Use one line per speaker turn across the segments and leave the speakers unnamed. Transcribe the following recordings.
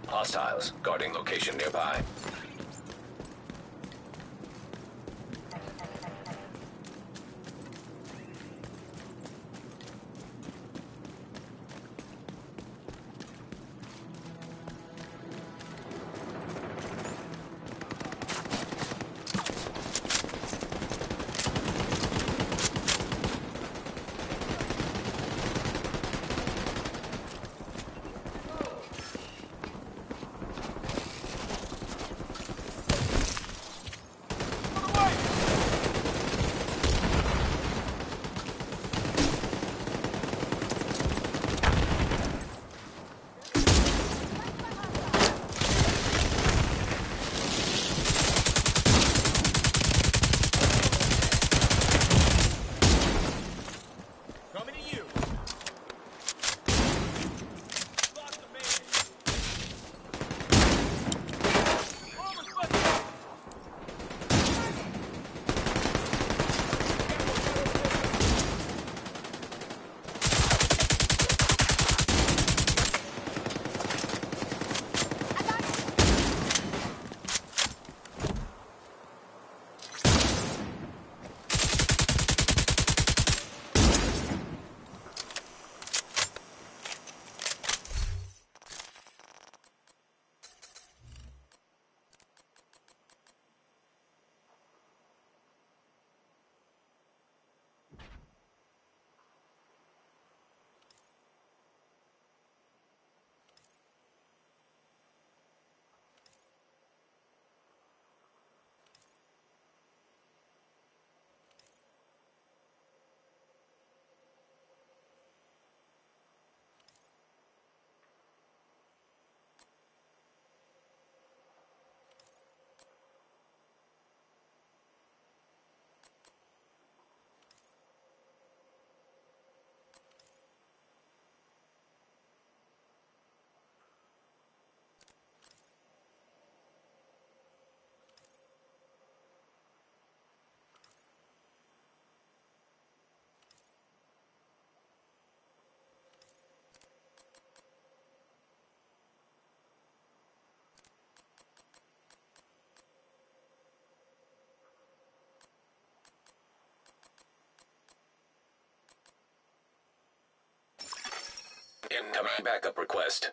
Hostiles guarding location nearby. Incoming backup request.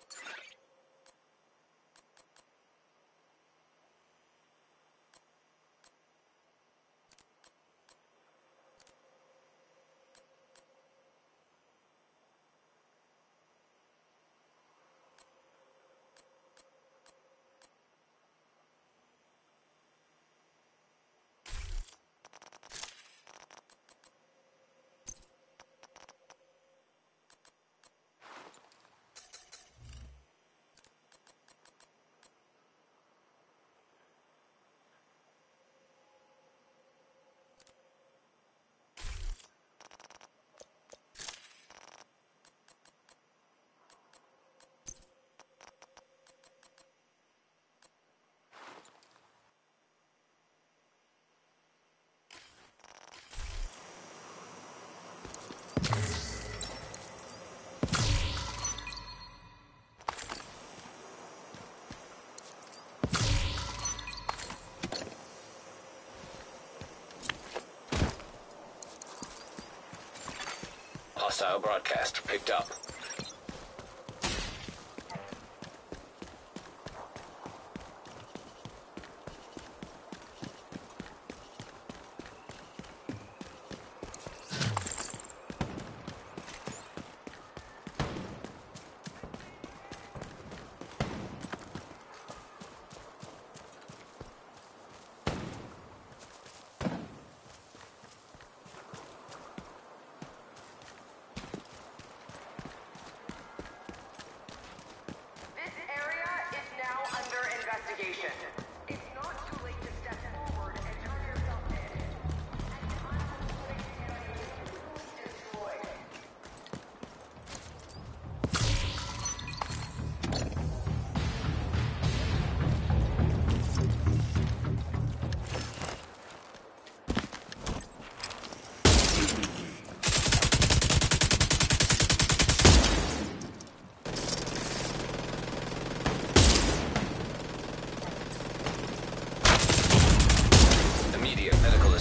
Hostile broadcast picked up.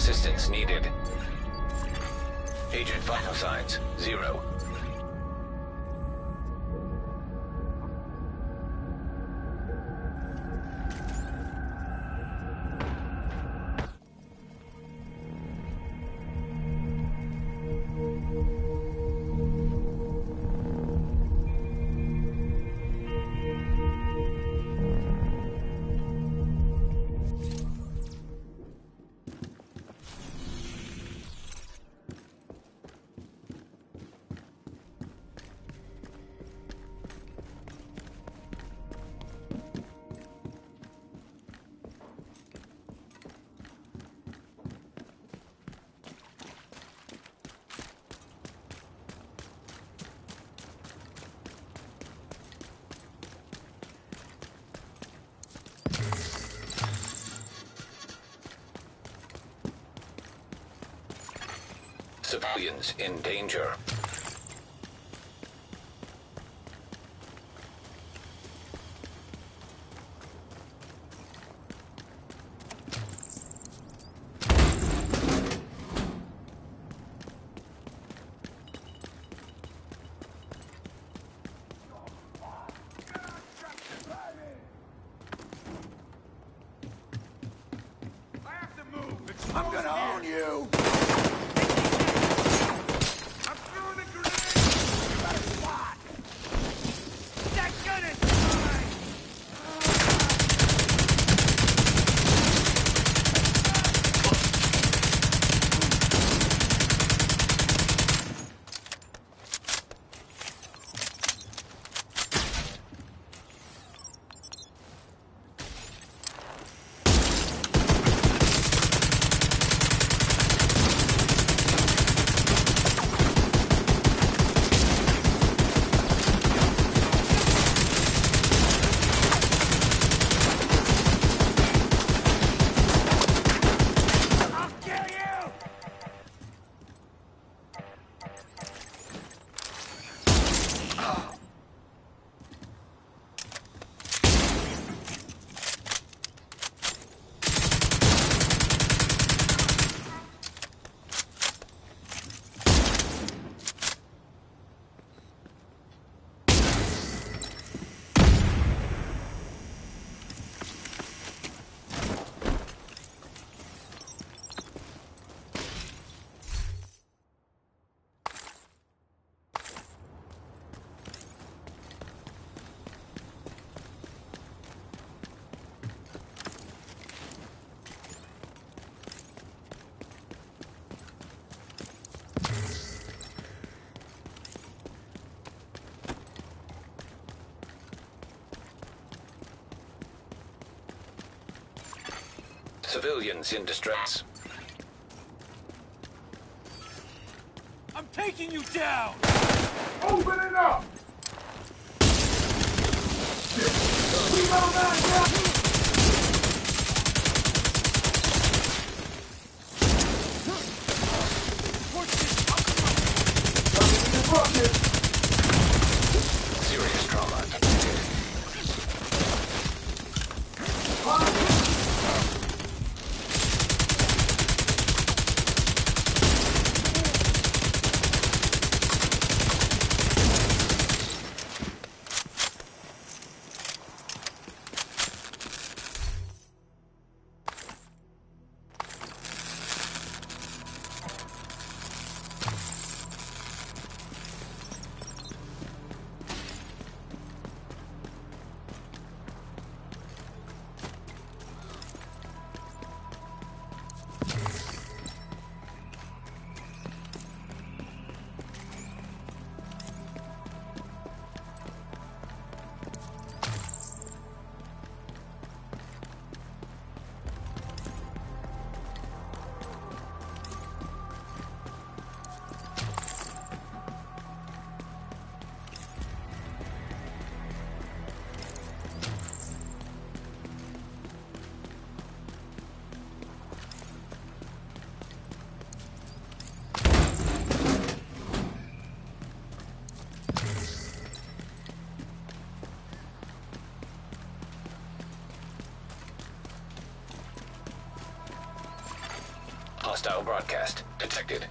assistance needed. Agent vital signs, 0. Civilians in danger.
I'm gonna own you! I'm throwing a grenade! You got a spot! That gun is mine!
Civilians in distress.
I'm taking you down!
Open it up! We go back down!
Serious trauma. Hostile broadcast detected.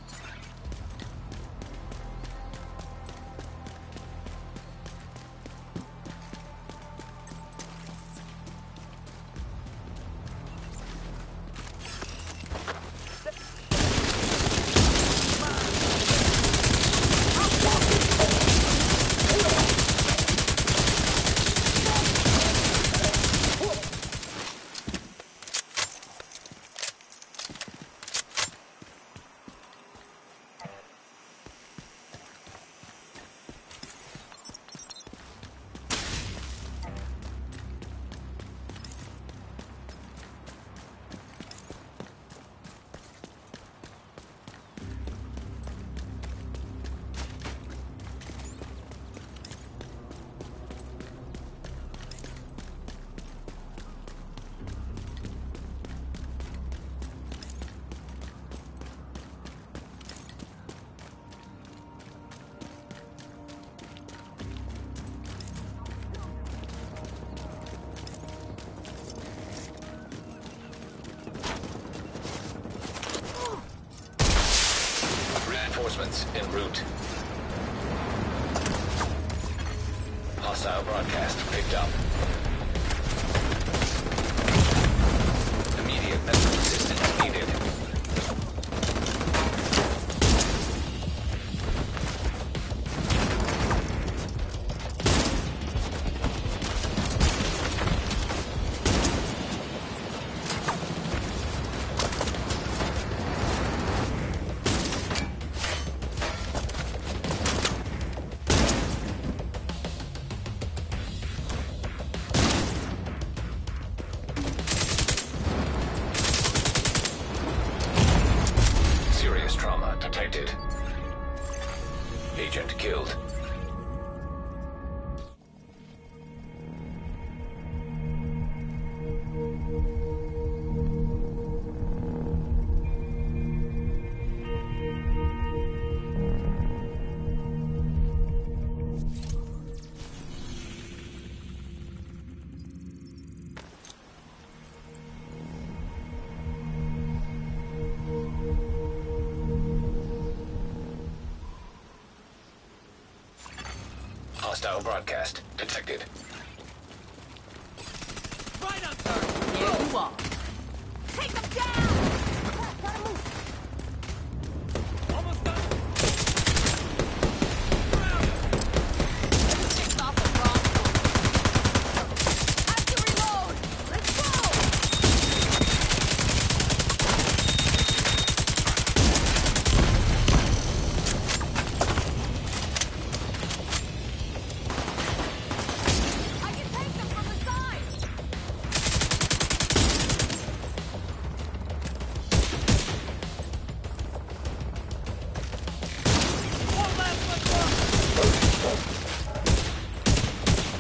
Reinforcements en route. Hostile broadcast picked up. Immediate medical assistance needed. Trauma detected. Agent killed. Hostile broadcast detected.
Right on target.
There you are.
Take them down! Gotta move. Almost done.
Ticked off the wrong one.
Have to reload. Let's go! I can take them from the side. One last one.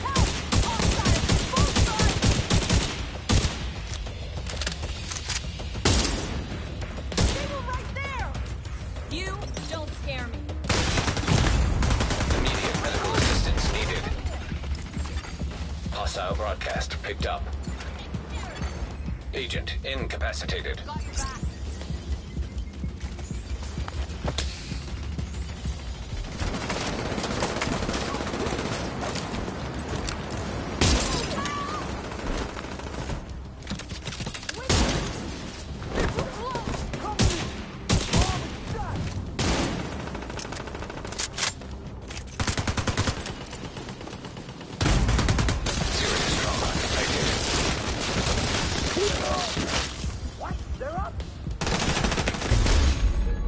Help! All sides! Both sides! They were right there!
You don't scare me.
Immediate medical assistance needed. Hostile broadcast picked up. Agent incapacitated.
Got your back.
Serious trauma detected.
What? They're up!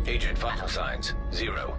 Agent vital signs 0.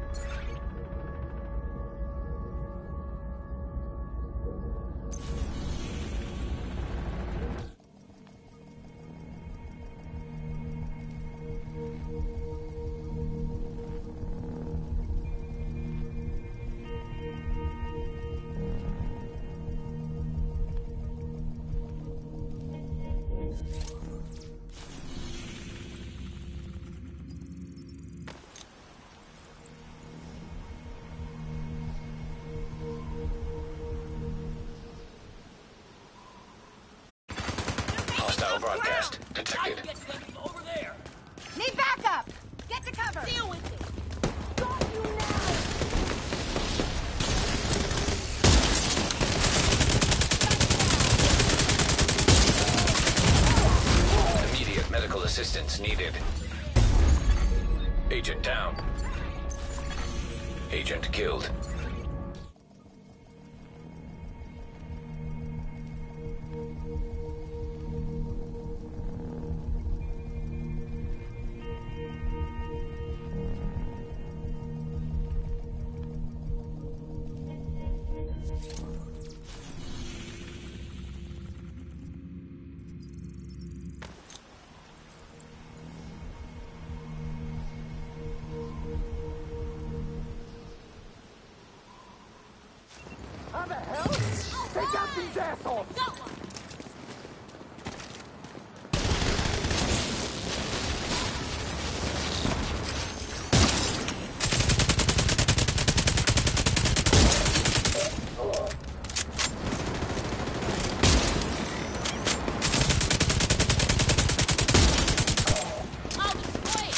Hostile broadcast detected.
Get them over there!
Need backup! Get to cover!
Deal with it.
Got you now!
Immediate medical assistance needed. Agent down. Agent killed.
How the hell? Take out these assholes!
Got one. I'll destroy it.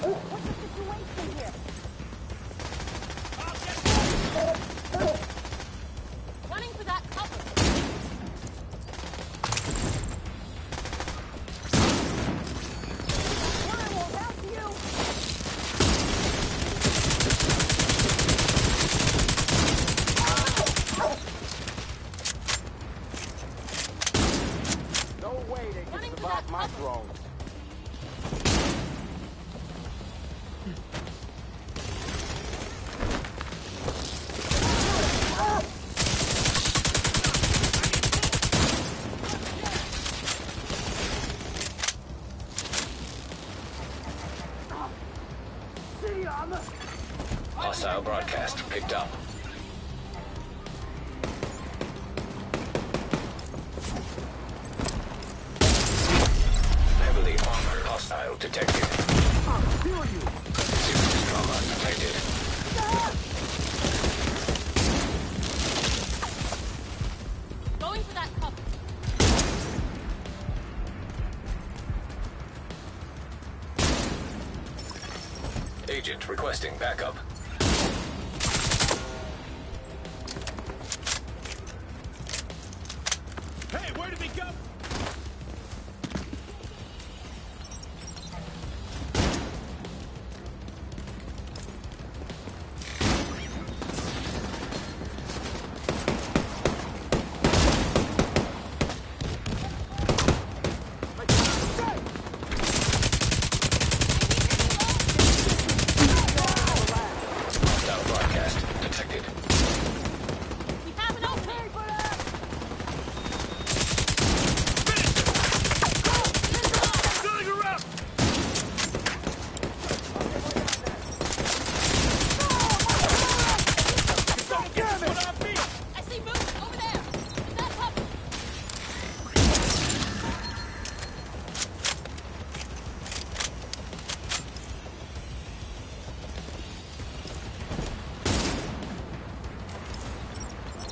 What's the situation here?
Running for that cover.
I will help you!
No way they
Running
can
for
survive
that
my
cover.
drones.
Hostile broadcast picked up. Heavily armored hostile detected.
I'll kill you!
Serious trauma detected.
Going for that cover.
Agent requesting backup.
Hey, where did he go?
Hostile broadcast detected.
We have an opening.
Filling her up! Don't get me! What on me!
I see movement over there. In that cover.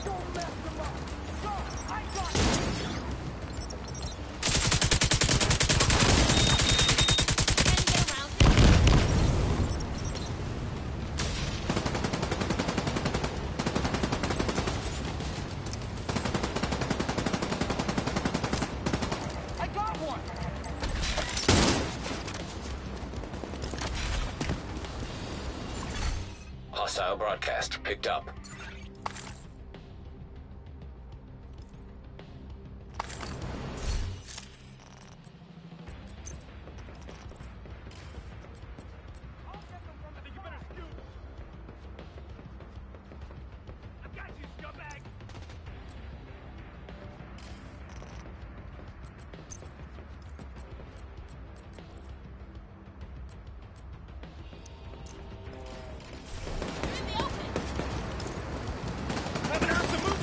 Don't mess them up! Go! I got
Can you get around him?
I got one!
Hostile broadcast picked up.
I think you better scoot! I got you, scumbag!
You're in the open.
Haven't heard the move!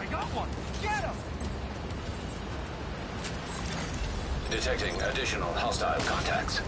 I got one! Get him!
Detecting additional hostile contacts.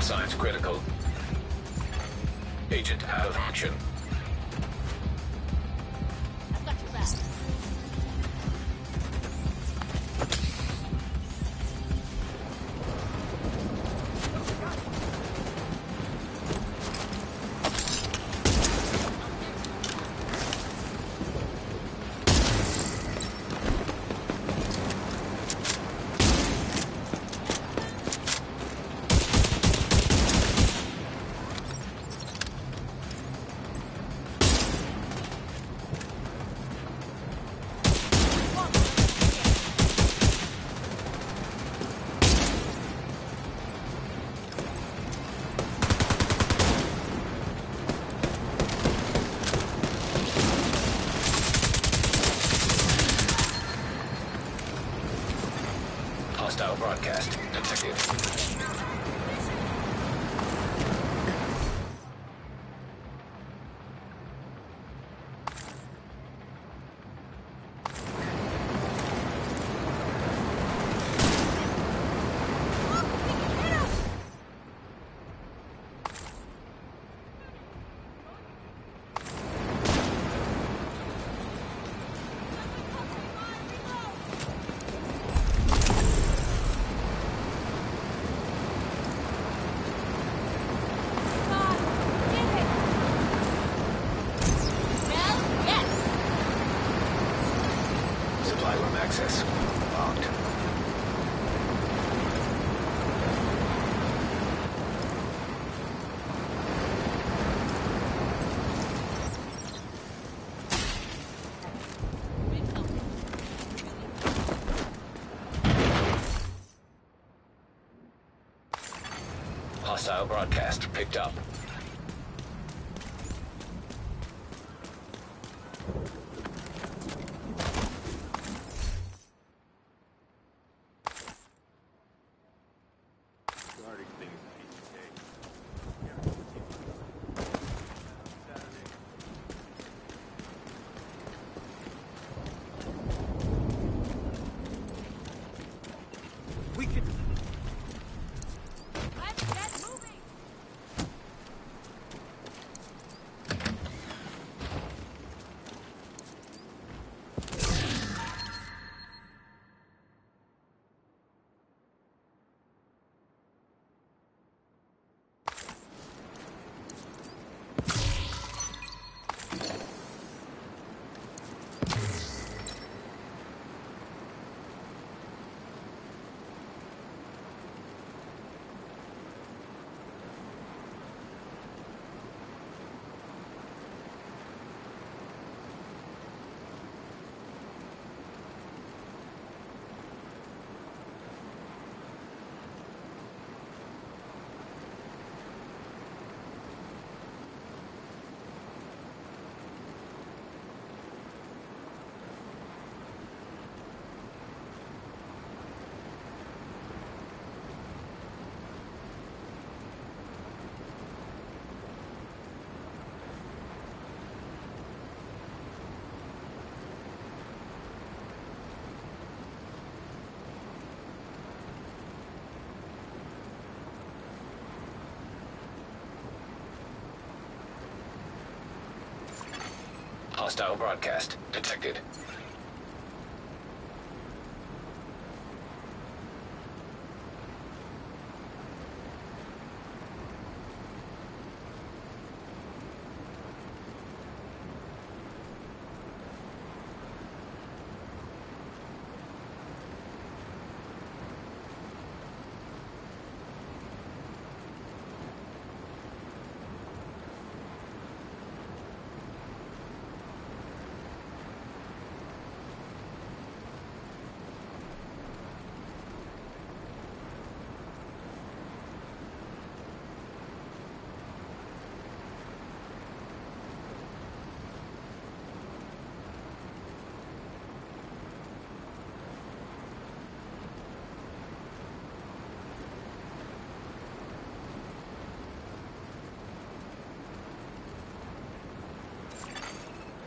signs critical. Agent out of action.
I've got your back.
Hostile broadcast detected. Supply room access locked. Hostile broadcast picked up.
Guarding things a piece of cake.
We can.
Let's get moving.
Hostile broadcast detected.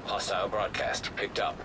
Hostile broadcast picked up.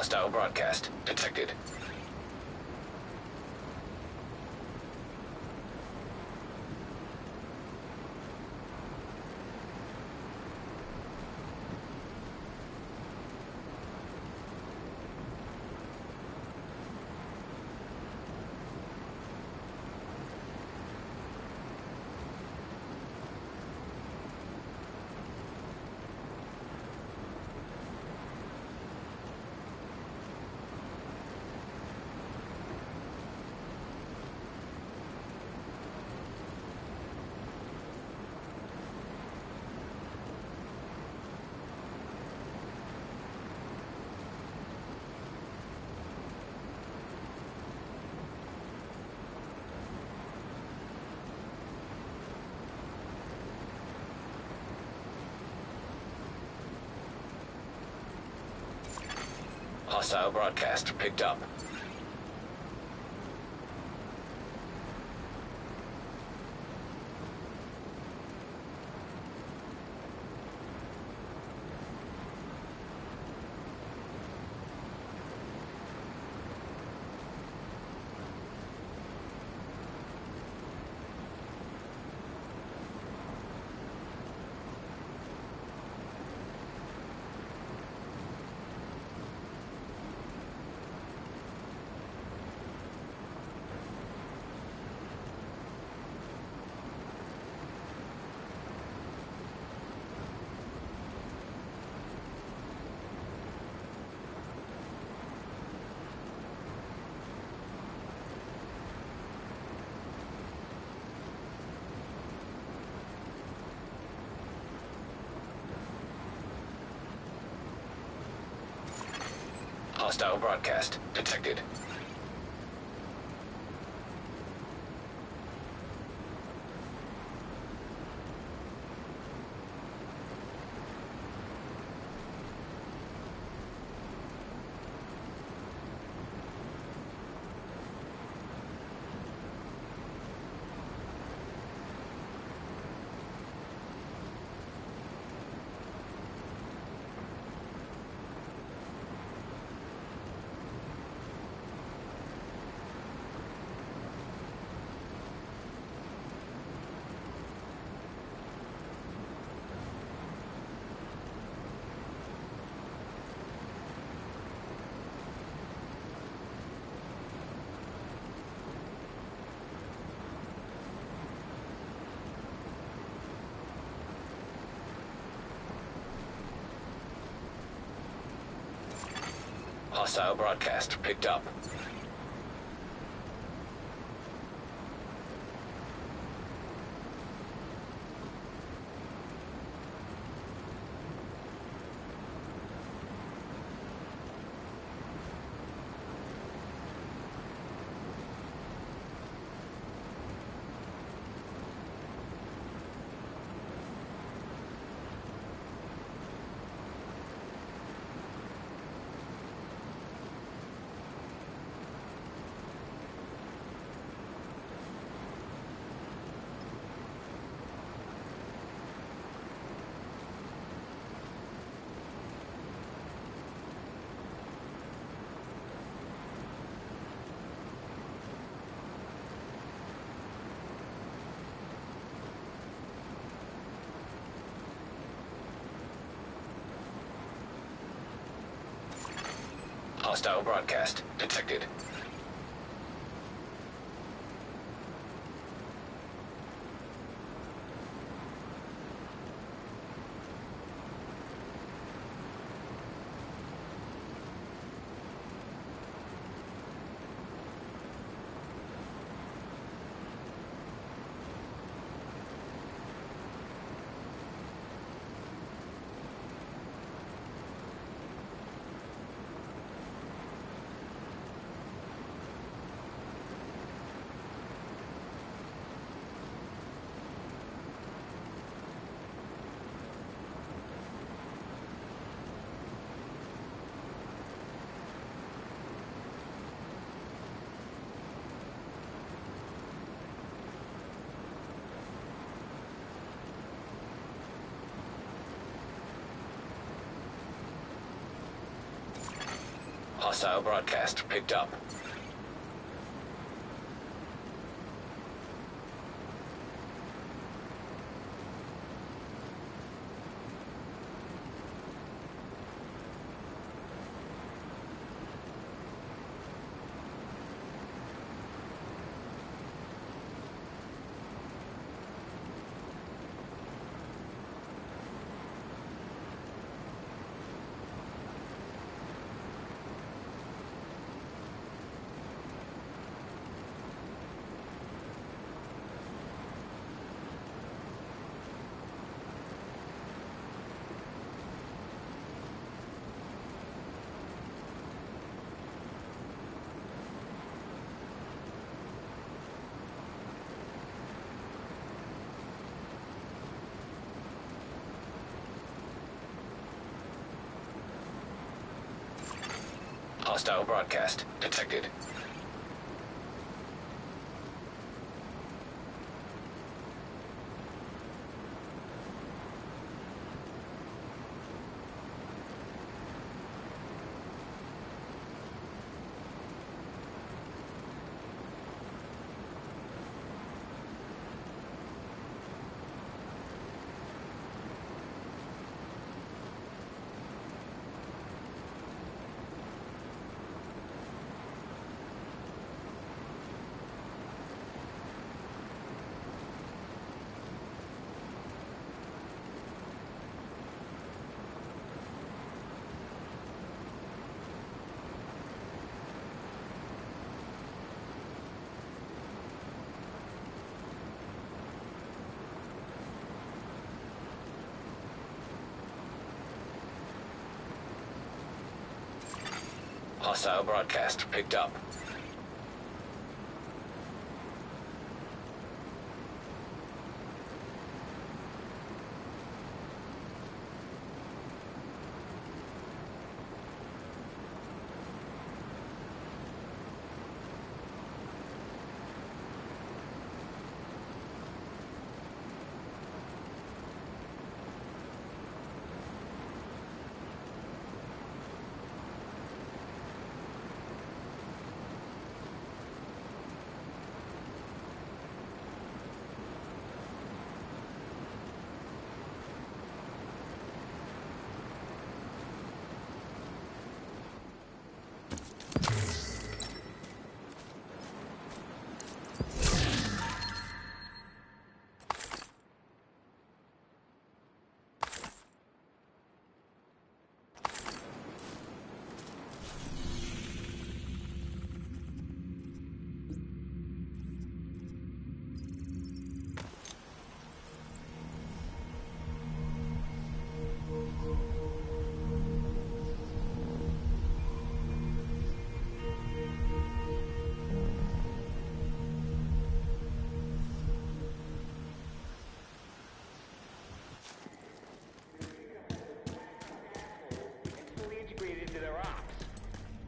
Hostile broadcast detected. Hostile broadcast picked up. Hostile broadcast detected. Hostile broadcast picked up. Hostile broadcast detected. Hostile broadcast picked up. Hostile broadcast detected. Hostile broadcast picked up.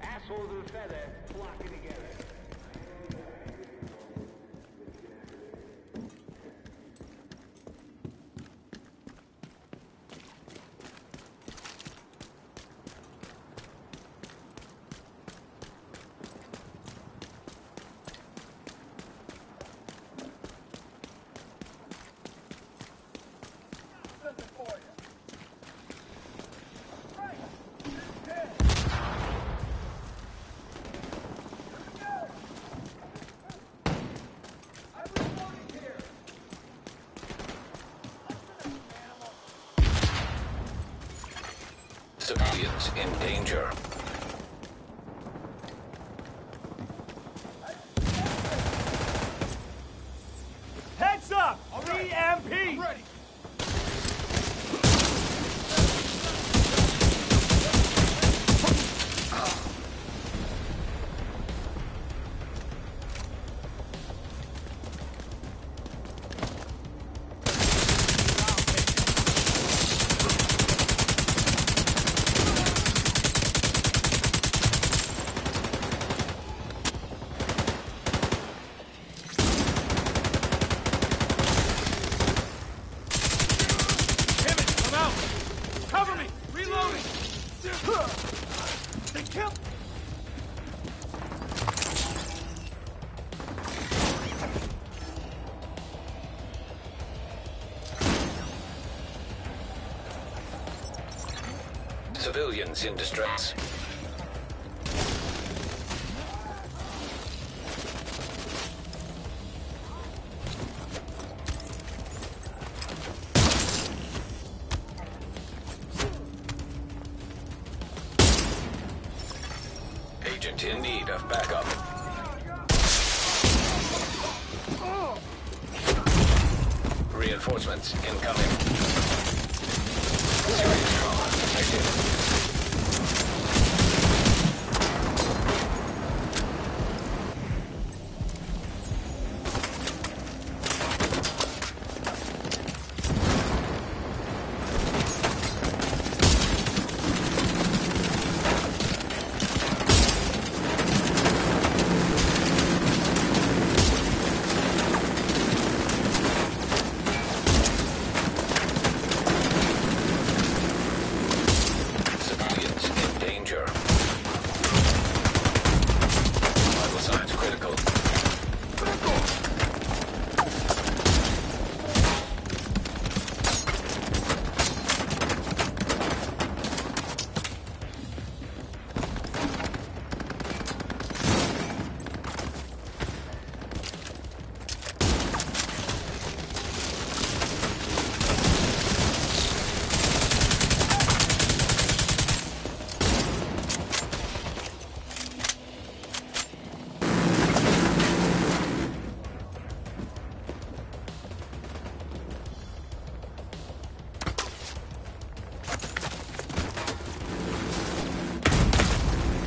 Assholes of a feather flocking together.
Looking for you. Right. Head.
Civilians in danger.
Heads up! EMP!
Ready.
Civilians in distress. Agent in need of backup. Reinforcements incoming. Serious trauma detected.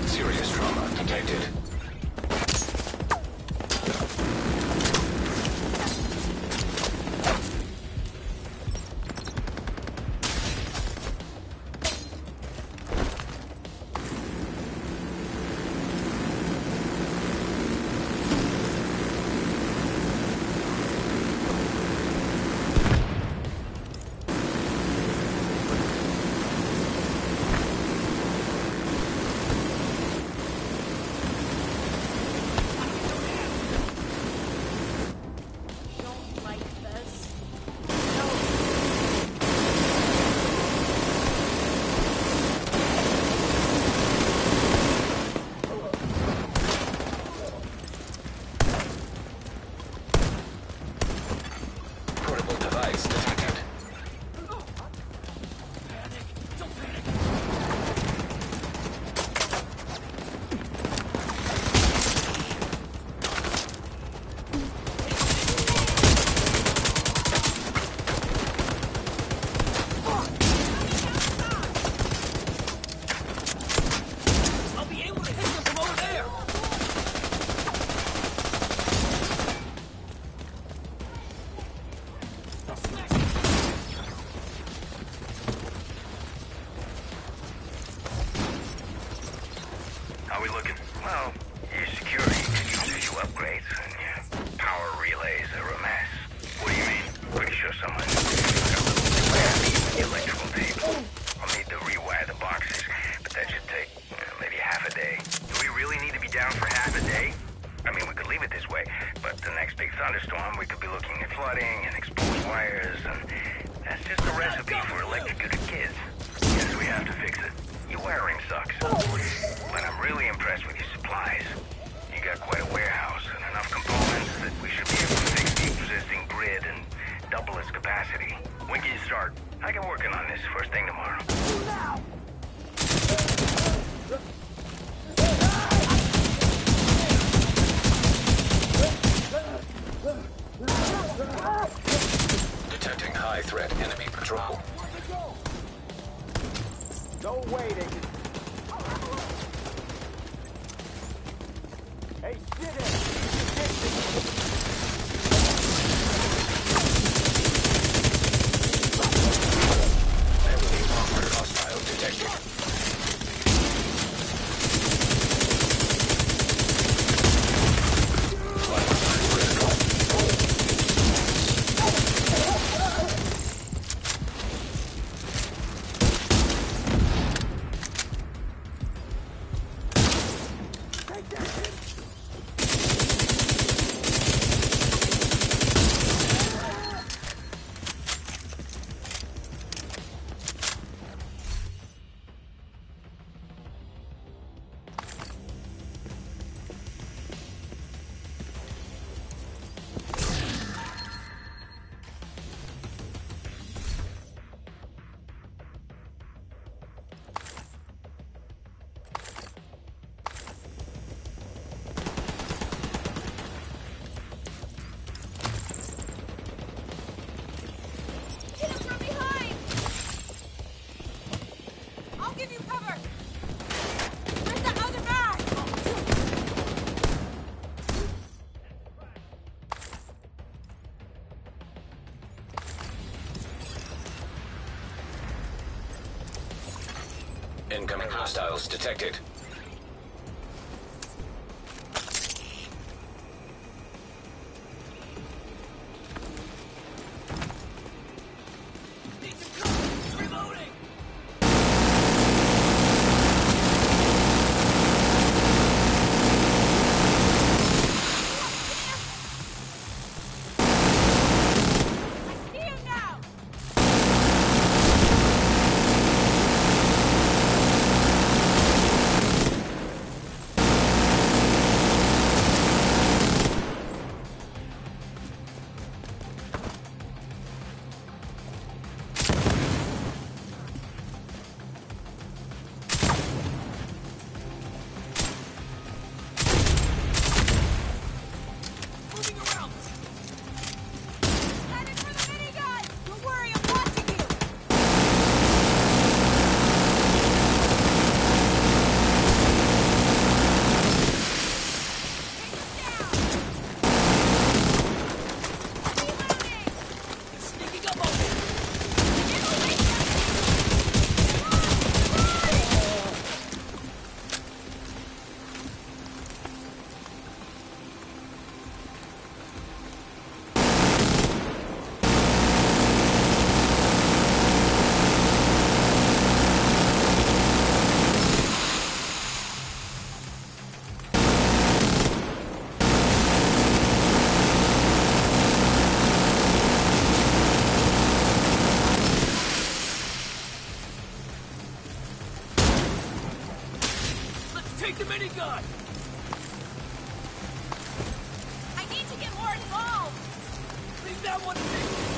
Serious trauma detected.
Don't like this.
Portable device detected.
I'll be able to hit them from over there!
How we looking? Well, your security could use a few upgrades, and your power relays are a mess. What do you mean? Pretty sure someone got a little the electrical tape. I'll need to rewire the boxes, but that should take maybe half a day. Do we really need to be down for half a day? I mean, we could leave it this way, but the next big thunderstorm, we could be looking at flooding and exposed wires, and that's just a recipe for electrocuted kids. Guess we have to fix it. Your wiring sucks. But I'm really impressed with your supplies. You got quite a warehouse and enough components that we should be able to fix the existing grid and double its capacity. When can you start? I get working on this first thing tomorrow.
Detecting high threat enemy patrol.
No way they can... Hey, sit in!
Heavily armored hostile detected. Vital signs critical. Incoming hostiles detected.
Take the minigun!
I need to get more involved.
Leave that one to me!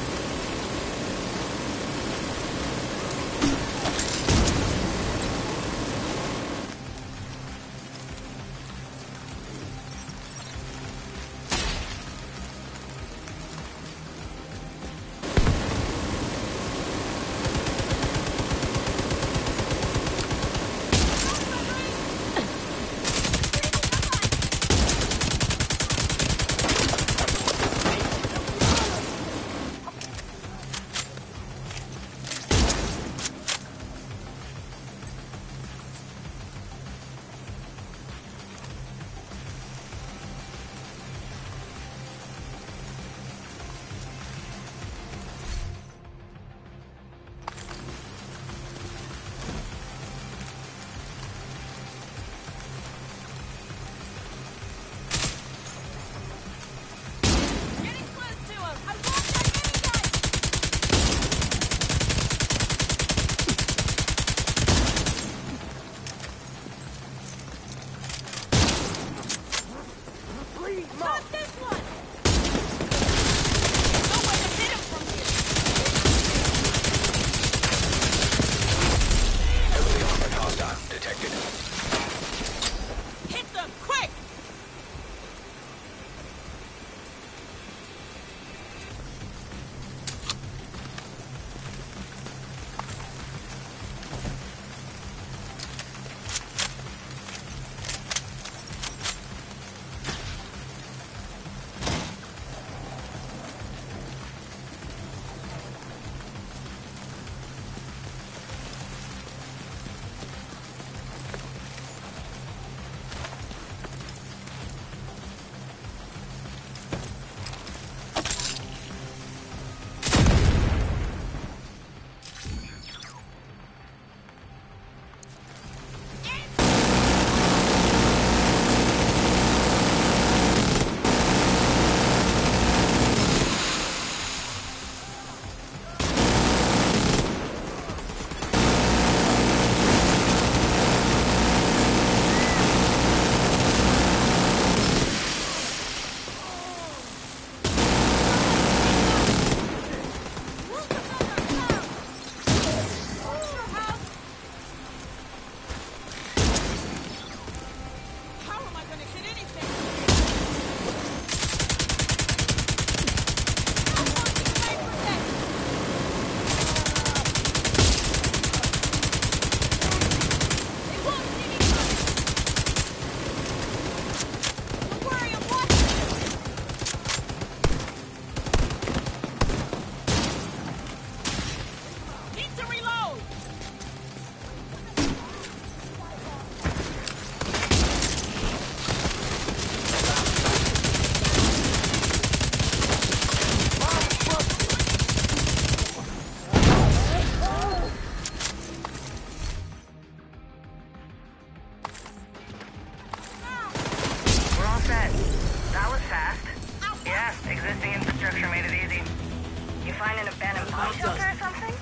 find an abandoned bomb shelter or something?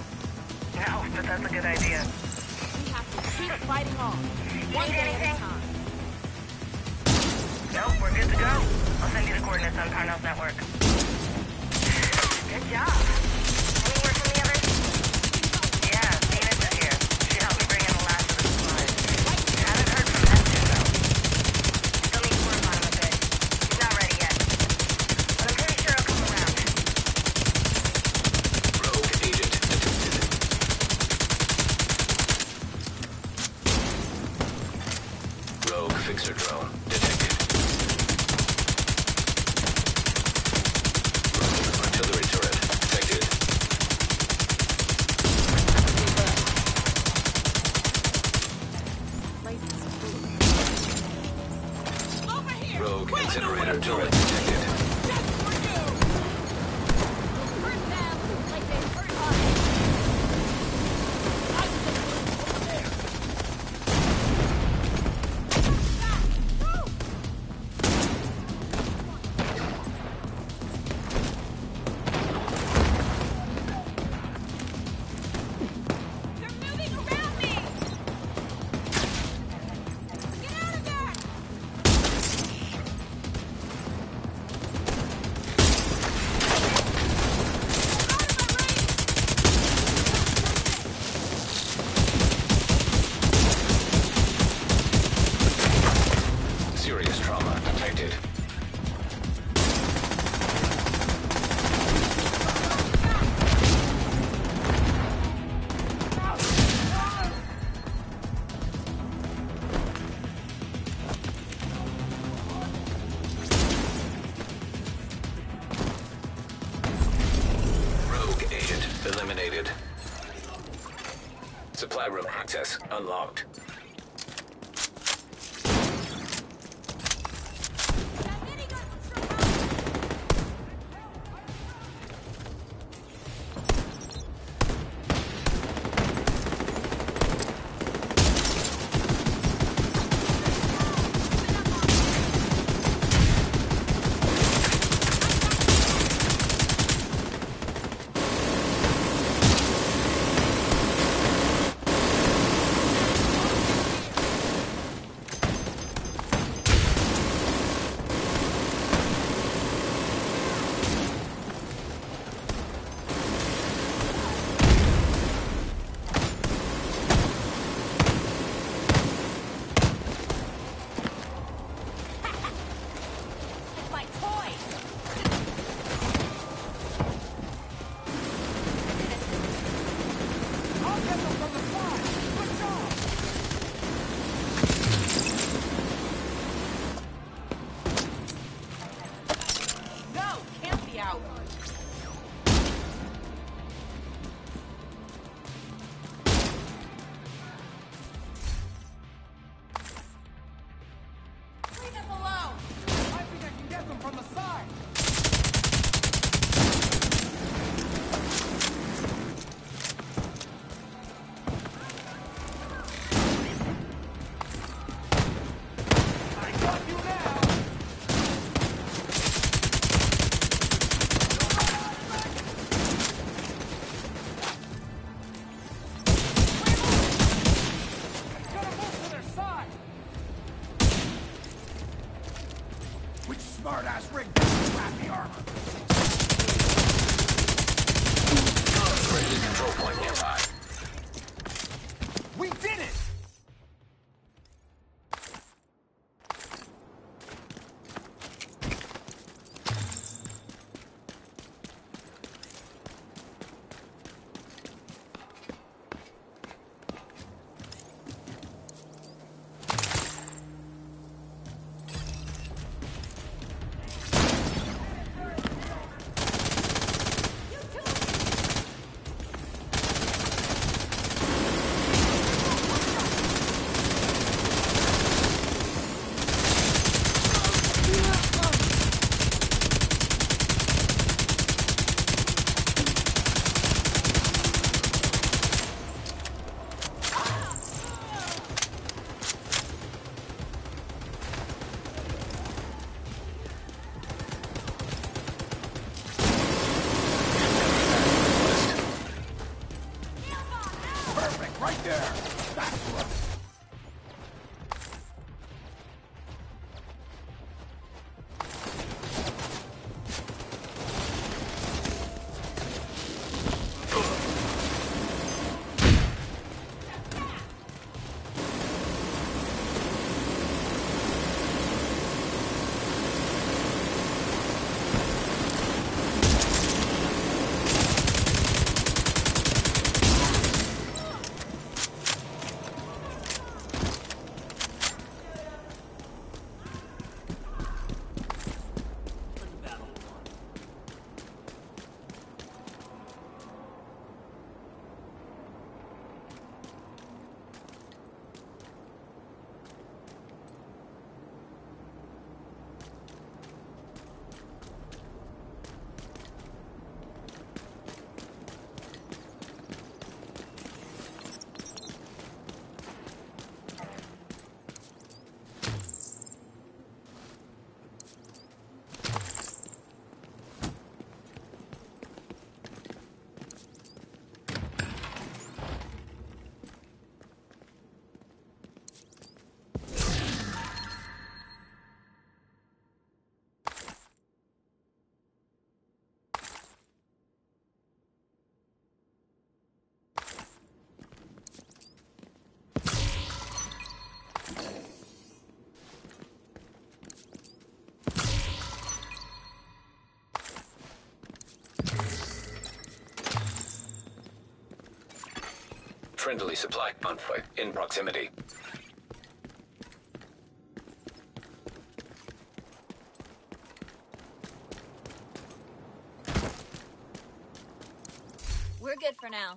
No, but that's a good idea.
We have to keep fighting on. One
need
day at a
anything?
time.
Nope, we're good to go. I'll send you the coordinates on Parnell's network. Good job. Any word from the others? Yeah, Venus is here. She helped me bring in the last of the supplies. Haven't heard from Neptune, though. Still need to work on him a bit. He's not ready yet. But I'm pretty sure he'll come around.
Rogue agent detected. Rogue fixer drone detected. Rogue artillery turret detected.
Over here!
Rogue incinerator turret detected.
Just for you! Hurt them like they hurt us. I was just over there. Woo! They're moving around me! Get out of there!
Serious trauma detected. Rogue agent eliminated. Supply room access unlocked. Friendly supply convoy in proximity.
We're good for now.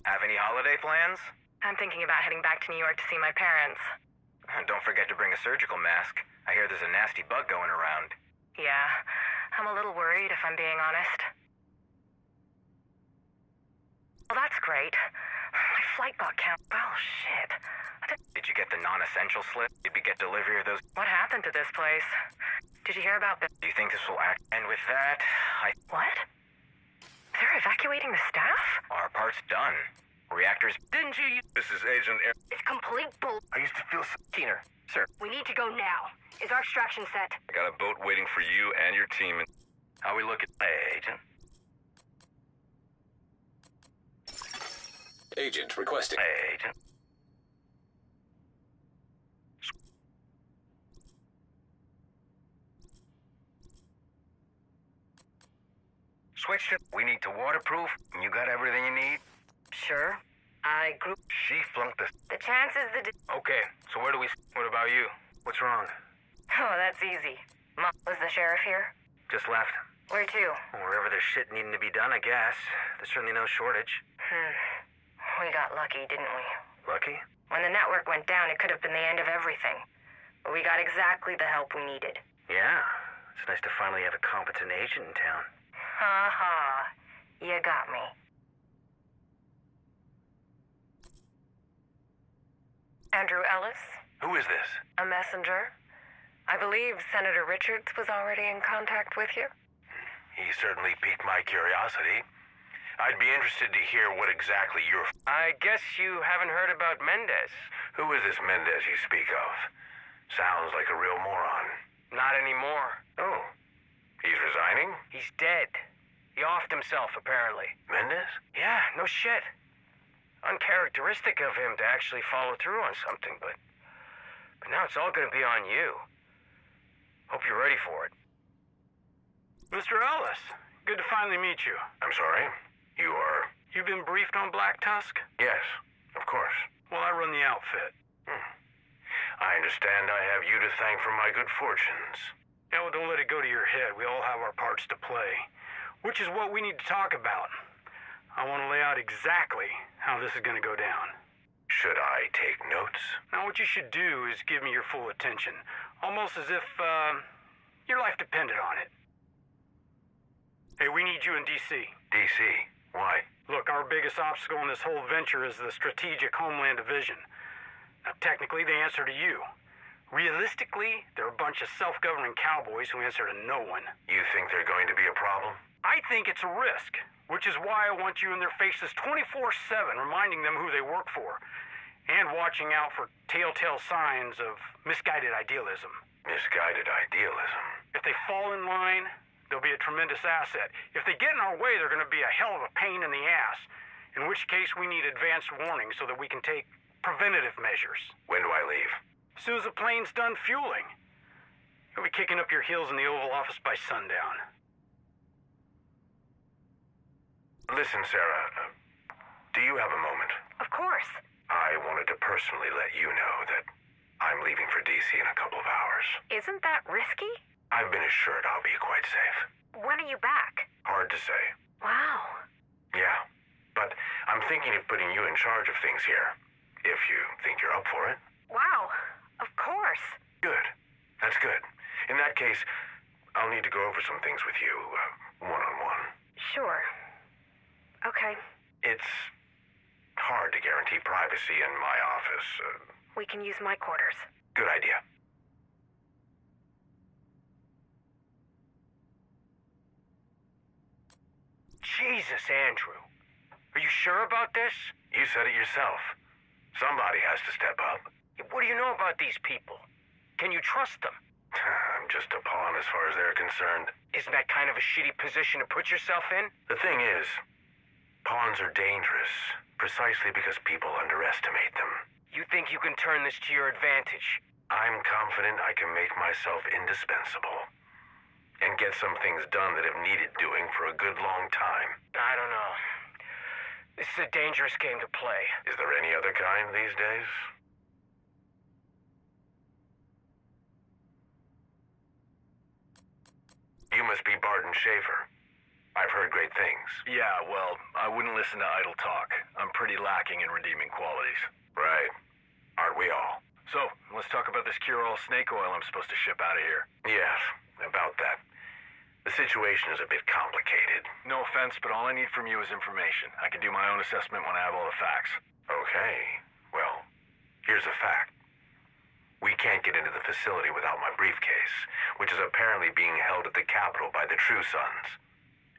Have any holiday plans?
I'm thinking about heading back to New York to see my parents.
Don't forget to bring a surgical mask. I hear there's a nasty bug going around.
Yeah, I'm a little worried if I'm being honest. Well, that's great. My flight got canceled. Oh, shit.
Did you get the non-essential slip? Did we get delivery of those?
What happened to this place? Did you hear about this?
Do you think this will act? And with that,
What? They're evacuating the staff?
Our part's done. Reactors.
Didn't you?
This is Agent Air.
It's complete bull.
I used to feel
Keener. Sir.
We need to go now. Is our extraction set?
I got a boat waiting for you and your team.
How we looking? Hey, Agent.
Agent requesting.
Hey, Agent. Switch to. We need to waterproof. You got everything you need?
Sure. I grew.
She flunked the.
The chances that.
Okay, so where do we? What about you? What's wrong?
Oh, that's easy. Mom, was the sheriff here?
Just left.
Where to?
Wherever there's shit needing to be done, I guess. There's certainly no shortage.
We got lucky, didn't we?
Lucky?
When the network went down, it could have been the end of everything. But we got exactly the help we needed.
Yeah. It's nice to finally have a competent agent in town.
Ha ha. You got me. Andrew Ellis,
Who is this?
a messenger. I believe Senator Richards was already in contact with you.
He certainly piqued my curiosity. I'd be interested to hear what exactly you're...
I guess you haven't heard about Mendez.
Who is this Mendez you speak of? Sounds like a real moron.
Not anymore.
Oh, he's resigning?
He's dead. He offed himself, apparently.
Mendez?
Yeah, no shit. Uncharacteristic of him to actually follow through on something, but now it's all gonna be on you. Hope you're ready for it.
Mr. Ellis, good to finally meet you.
I'm sorry? You are...
You've been briefed on Black Tusk?
Yes, of course.
Well, I run the outfit.
I understand I have you to thank for my good fortunes.
Yeah, well, don't let it go to your head. We all have our parts to play. Which is what we need to talk about. I want to lay out exactly how this is going to go down.
Should I take notes?
Now, what you should do is give me your full attention. Almost as if, your life depended on it. Hey, we need you in D.C.
D.C.? Why?
Look, our biggest obstacle in this whole venture is the Strategic Homeland Division. Now, technically, they answer to you. Realistically, they're a bunch of self-governing cowboys who answer to no one.
You think they're going to be a problem?
I think it's a risk, which is why I want you in their faces 24/7, reminding them who they work for, and watching out for telltale signs of misguided idealism.
Misguided idealism?
If they fall in line, they'll be a tremendous asset. If they get in our way, they're going to be a hell of a pain in the ass, in which case we need advanced warning so that we can take preventative measures.
When do I leave?
As soon as the plane's done fueling, you'll be kicking up your heels in the Oval Office by sundown.
Listen, Sarah, do you have a moment?
Of course.
I wanted to personally let you know that I'm leaving for D.C. in a couple of hours.
Isn't that risky?
I've been assured I'll be quite safe.
When are you back?
Hard to say.
Wow.
Yeah, but I'm thinking of putting you in charge of things here, if you think you're up for it.
Wow. Of course.
Good. That's good. In that case, I'll need to go over some things with you, one-on-one.
Sure. Okay.
It's hard to guarantee privacy in my office.
We can use my quarters.
Good idea.
Jesus, Andrew. Are you sure about this?
You said it yourself. Somebody has to step up.
What do you know about these people? Can you trust them?
I'm just a pawn as far as they're concerned.
Isn't that kind of a shitty position to put yourself in?
The thing is, pawns are dangerous precisely because people underestimate them.
You think you can turn this to your advantage?
I'm confident I can make myself indispensable and get some things done that have needed doing for a good long time.
I don't know. This is a dangerous game to play.
Is there any other kind these days? You must be Barton Schaefer. I've heard great things.
Yeah, well, I wouldn't listen to idle talk. I'm pretty
pretty lacking in redeeming qualities. Right. Aren't we all? So, let's talk about this cure-all snake oil I'm supposed to ship out of here. Yes, about that. The situation is a bit complicated. No offense, but all I need from you is information. I can do my own assessment when I have all the facts. Okay. Well, here's a fact. We can't get into the facility without my briefcase, which is apparently being held at the Capitol by the True Sons.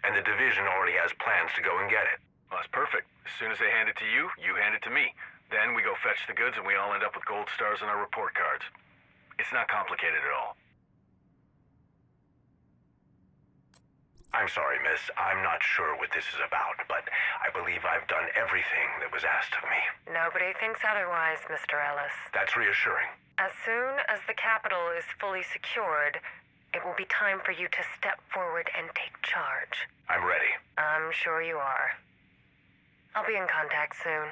And the Division already has plans to go and get it. Well, that's perfect. As soon as they hand it to you, you hand it to me. Then we go fetch the goods and we all end up with gold stars on our report cards. It's not complicated at all. I'm sorry, miss. I'm not sure what this is about, but I believe I've done everything that was asked of me.
Nobody thinks otherwise, Mr. Ellis.
That's reassuring.
As soon as the capital is fully secured, it will be time for you to step forward and take charge.
I'm ready.
I'm sure you are. I'll be in contact soon.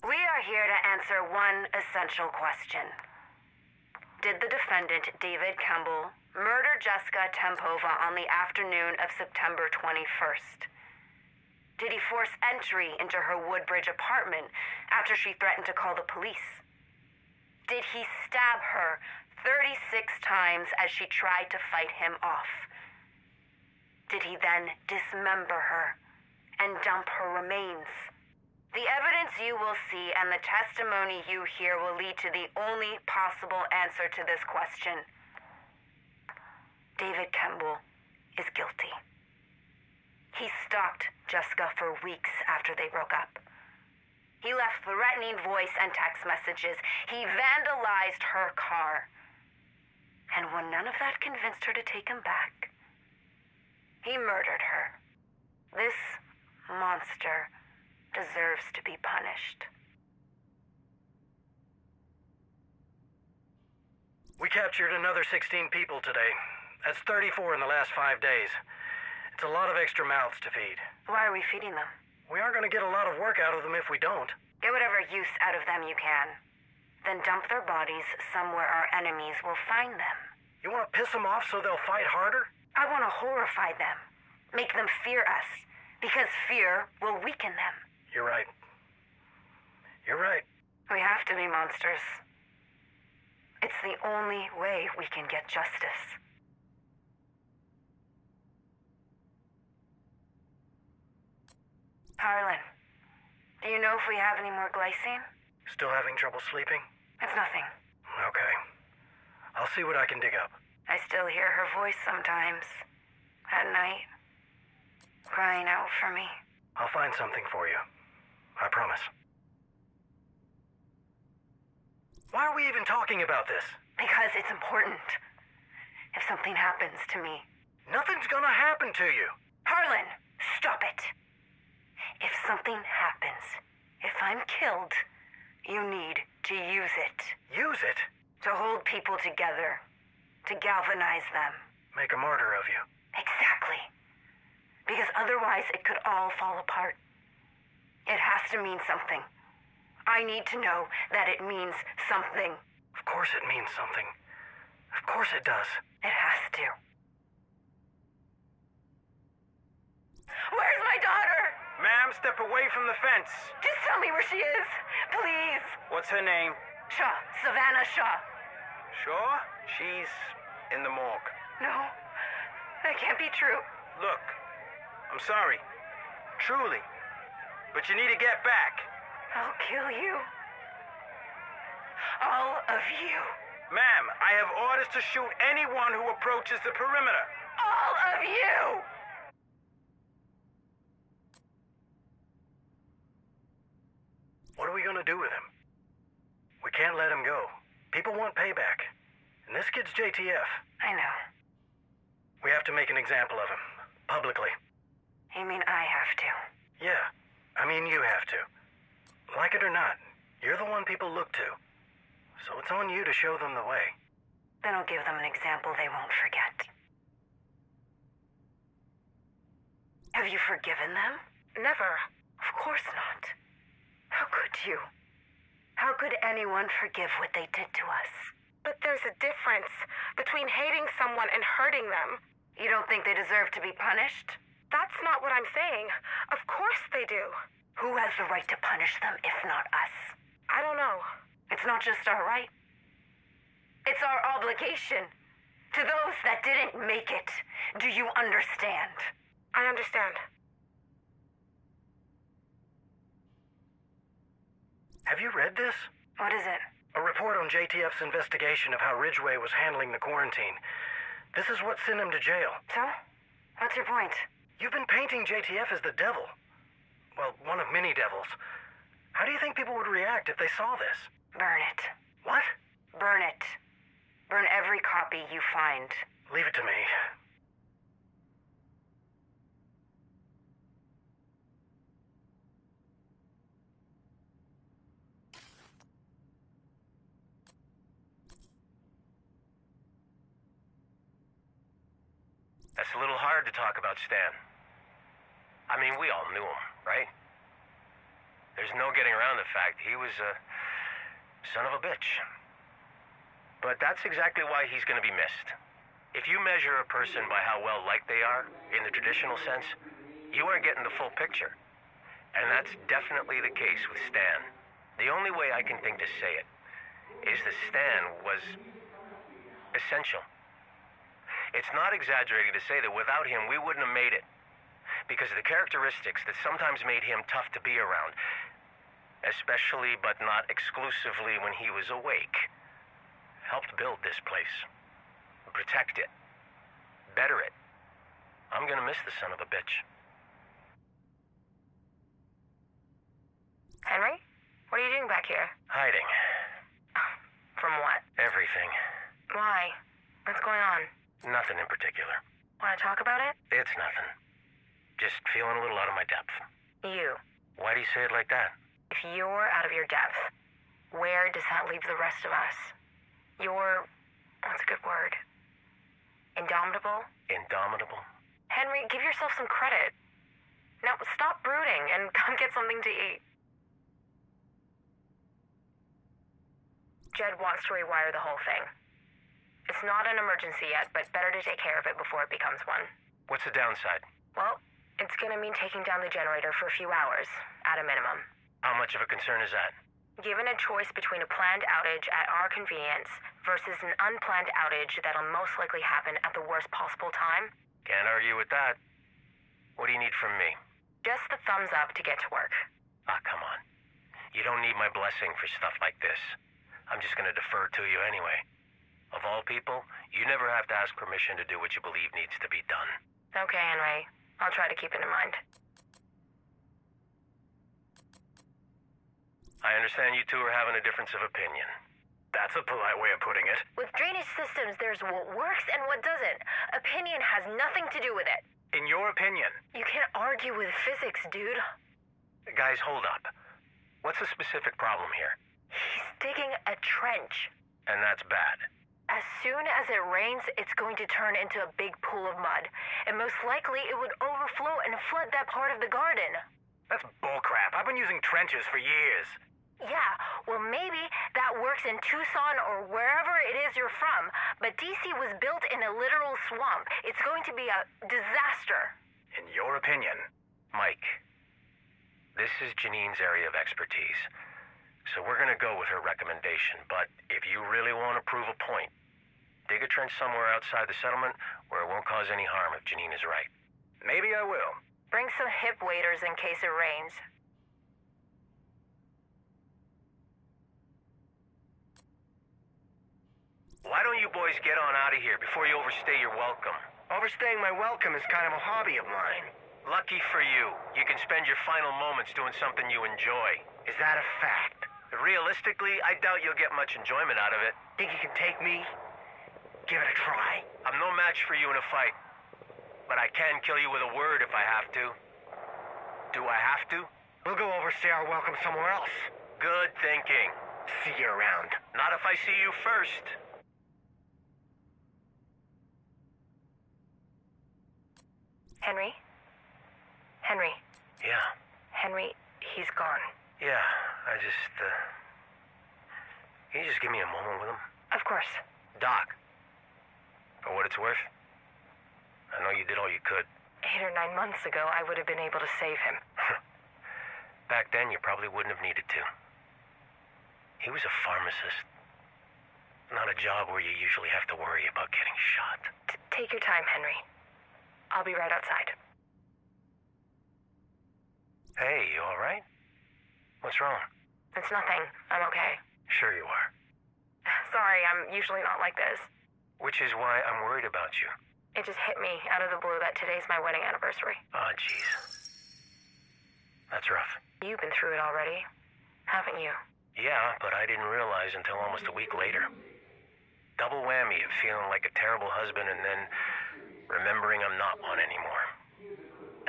We are here to answer one essential question. Did the defendant, David Campbell, murder Jessica Tempova on the afternoon of September 21st? Did he force entry into her Woodbridge apartment after she threatened to call the police? Did he stab her 36 times as she tried to fight him off? Did he then dismember her and dump her remains? The evidence you will see and the testimony you hear will lead to the only possible answer to this question. David Campbell is guilty. He stalked Jessica for weeks after they broke up. He left threatening voice and text messages. He vandalized her car. And when none of that convinced her to take him back, he murdered her. This monster deserves to be punished.
We captured another 16 people today. That's 34 in the last 5 days. It's a lot of extra mouths to feed.
Why are we feeding them?
We aren't going to get a lot of work out of them if we don't.
Get whatever use out of them you can. Then dump their bodies somewhere our enemies will find them.
You want to piss them off so they'll fight harder?
I want to horrify them. Make them fear us. Because fear will weaken them.
You're right. You're right.
We have to be monsters. It's the only way we can get justice. Harlan, do you know if we have any more glycine?
Still having trouble sleeping?
It's nothing.
Okay. I'll see what I can dig up.
I still hear her voice sometimes. At night. Crying out for me.
I'll find something for you. I promise. Why are we even talking about this?
Because it's important. If something happens to me.
Nothing's gonna happen to you.
Harlan, stop it. If something happens, if I'm killed, you need to use it.
Use it?
To hold people together. To galvanize them.
Make a martyr of you.
Exactly. Because otherwise it could all fall apart. It has to mean something. I need to know that it means something.
Of course it means something. Of course it does.
It has to. Where's my daughter?
Ma'am, step away from the fence.
Just tell me where she is. Please.
What's her name?
Shaw. Savannah Shaw.
Shaw? She's in the morgue.
No. That can't be true.
Look, I'm sorry. Truly. But you need to get back.
I'll kill you. All of you.
Ma'am, I have orders to shoot anyone who approaches the perimeter.
All of you!
What are we gonna do with him? We can't let him go. People want payback. And this kid's JTF.
I know.
We have to make an example of him. Publicly.
You mean I have to?
Yeah. I mean, you have to. Like it or not, you're the one people look to. So it's on you to show them the way.
Then I'll give them an example they won't forget. Have you forgiven them?
Never.
Of course not. How could you? How could anyone forgive what they did to us?
But there's a difference between hating someone and hurting them.
You don't think they deserve to be punished?
That's not what I'm saying. Of course they do.
Who has the right to punish them if not us?
I don't know.
It's not just our right. It's our obligation. To those that didn't make it. Do you understand?
I understand.
Have you read this?
What is it?
A report on JTF's investigation of how Ridgeway was handling the quarantine. This is what sent him to jail.
So? What's your point?
You've been painting JTF as the devil. Well, one of many devils. How do you think people would react if they saw this?
Burn it.
What?
Burn it. Burn every copy you find.
Leave it to me.
That's a little hard to talk about Stan. I mean, we all knew him, right? There's no getting around the fact he was a son of a bitch. But that's exactly why he's going to be missed. If you measure a person by how well liked they are, in the traditional sense, you aren't getting the full picture. And that's definitely the case with Stan. The only way I can think to say it is that Stan was essential. It's not exaggerating to say that without him, we wouldn't have made it. Because the characteristics that sometimes made him tough to be around, especially but not exclusively when he was awake, helped build this place, protect it, better it. I'm gonna miss the son of a bitch.
Henry? What are you doing back here?
Hiding.
From what?
Everything.
Why? What's going on?
Nothing in particular.
Want to talk about it?
It's nothing. Just feeling a little out of my depth.
You.
Why do you say it like that?
If you're out of your depth, where does that leave the rest of us? You're... what's a good word? Indomitable?
Indomitable?
Henry, give yourself some credit. Now, stop brooding and come get something to eat. Jed wants to rewire the whole thing. It's not an emergency yet, but better to take care of it before it becomes one.
What's the downside?
Well, it's gonna mean taking down the generator for a few hours, at a minimum.
How much of a concern is that?
Given a choice between a planned outage at our convenience versus an unplanned outage that'll most likely happen at the worst possible time,
Can't argue with that. What do you need from me?
just the thumbs up to get to work.
Ah, come on. You don't need my blessing for stuff like this. I'm just gonna defer to you anyway. Of all people, you never have to ask permission to do what you believe needs to be done.
Okay, Henry. I'll try to keep it in mind.
I understand you two are having a difference of opinion. That's a polite way of putting it.
With drainage systems, there's what works and what doesn't. Opinion has nothing to do with it.
In your opinion.
You can't argue with physics, dude.
Guys, hold up. What's the specific problem here?
He's digging a trench.
And that's bad.
As soon as it rains, it's going to turn into a big pool of mud. And most likely, it would overflow and flood that part of the garden.
That's bullcrap. I've been using trenches for years.
Yeah, well maybe that works in Tucson or wherever it is you're from. But DC was built in a literal swamp. It's going to be a disaster.
In your opinion. Mike, this is Janine's area of expertise. So we're gonna go with her recommendation, but if you really want to prove a point, dig a trench somewhere outside the settlement where it won't cause any harm if Janine is right. Maybe I will.
Bring some hip waders in case it rains.
Why don't you boys get on out of here before you overstay your welcome?
Overstaying my welcome is kind of a hobby of mine.
Lucky for you, you can spend your final moments doing something you enjoy.
Is that a fact?
Realistically, I doubt you'll get much enjoyment out of it.
Think you can take me? Give it a try.
I'm no match for you in a fight. But I can kill you with a word if I have to. Do I have to?
We'll go overstay our welcome somewhere else.
Good thinking.
See you around.
Not if I see you first.
Henry? Henry.
Yeah.
Henry, he's gone.
Yeah, Can you just give me a moment with him?
Of course.
Doc, for what it's worth, I know you did all you could.
8 or 9 months ago, I would have been able to save him.
Back then, you probably wouldn't have needed to. He was a pharmacist. Not a job where you usually have to worry about getting shot.
Take your time, Henry. I'll be right outside.
Hey, you all right? What's wrong?
It's nothing. I'm okay.
Sure you are.
Sorry, I'm usually not like this.
Which is why I'm worried about you.
It just hit me out of the blue that today's my wedding anniversary.
Oh, jeez. That's rough.
You've been through it already, haven't you?
Yeah, but I didn't realize until almost a week later. Double whammy of feeling like a terrible husband and then remembering I'm not one anymore.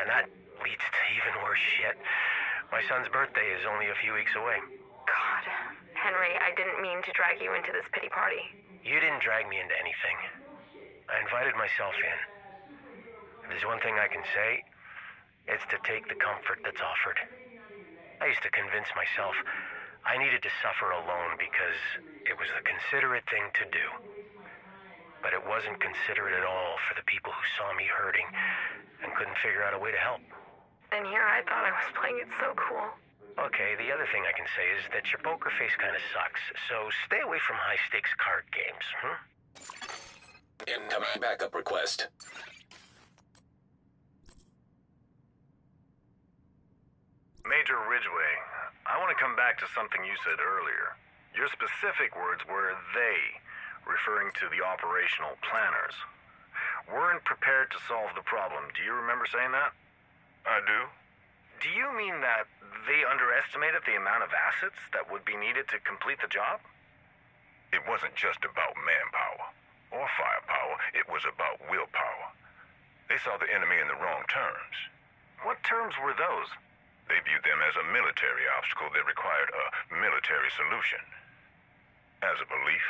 And that leads to even worse shit. My son's birthday is only a few weeks away.
God, Henry, I didn't mean to drag you into this pity party.
You didn't drag me into anything. I invited myself in. If there's one thing I can say, it's to take the comfort that's offered. I used to convince myself I needed to suffer alone because it was the considerate thing to do. But it wasn't considerate at all for the people who saw me hurting and couldn't figure out a way to help.
And here I thought I was playing it so cool.
Okay, the other thing I can say is that your poker face kind of sucks, so stay away from high-stakes card games,
Incoming backup request.
Major Ridgway, I want to come back to something you said earlier. Your specific words were they, referring to the operational planners. Weren't prepared to solve the problem. Do you remember saying that? I do. Do you mean that they underestimated the amount of assets that would be needed to complete the job?
It wasn't just about manpower or firepower. It was about willpower. They saw the enemy in the wrong terms.
What terms were those?
They viewed them as a military obstacle that required a military solution. As a belief.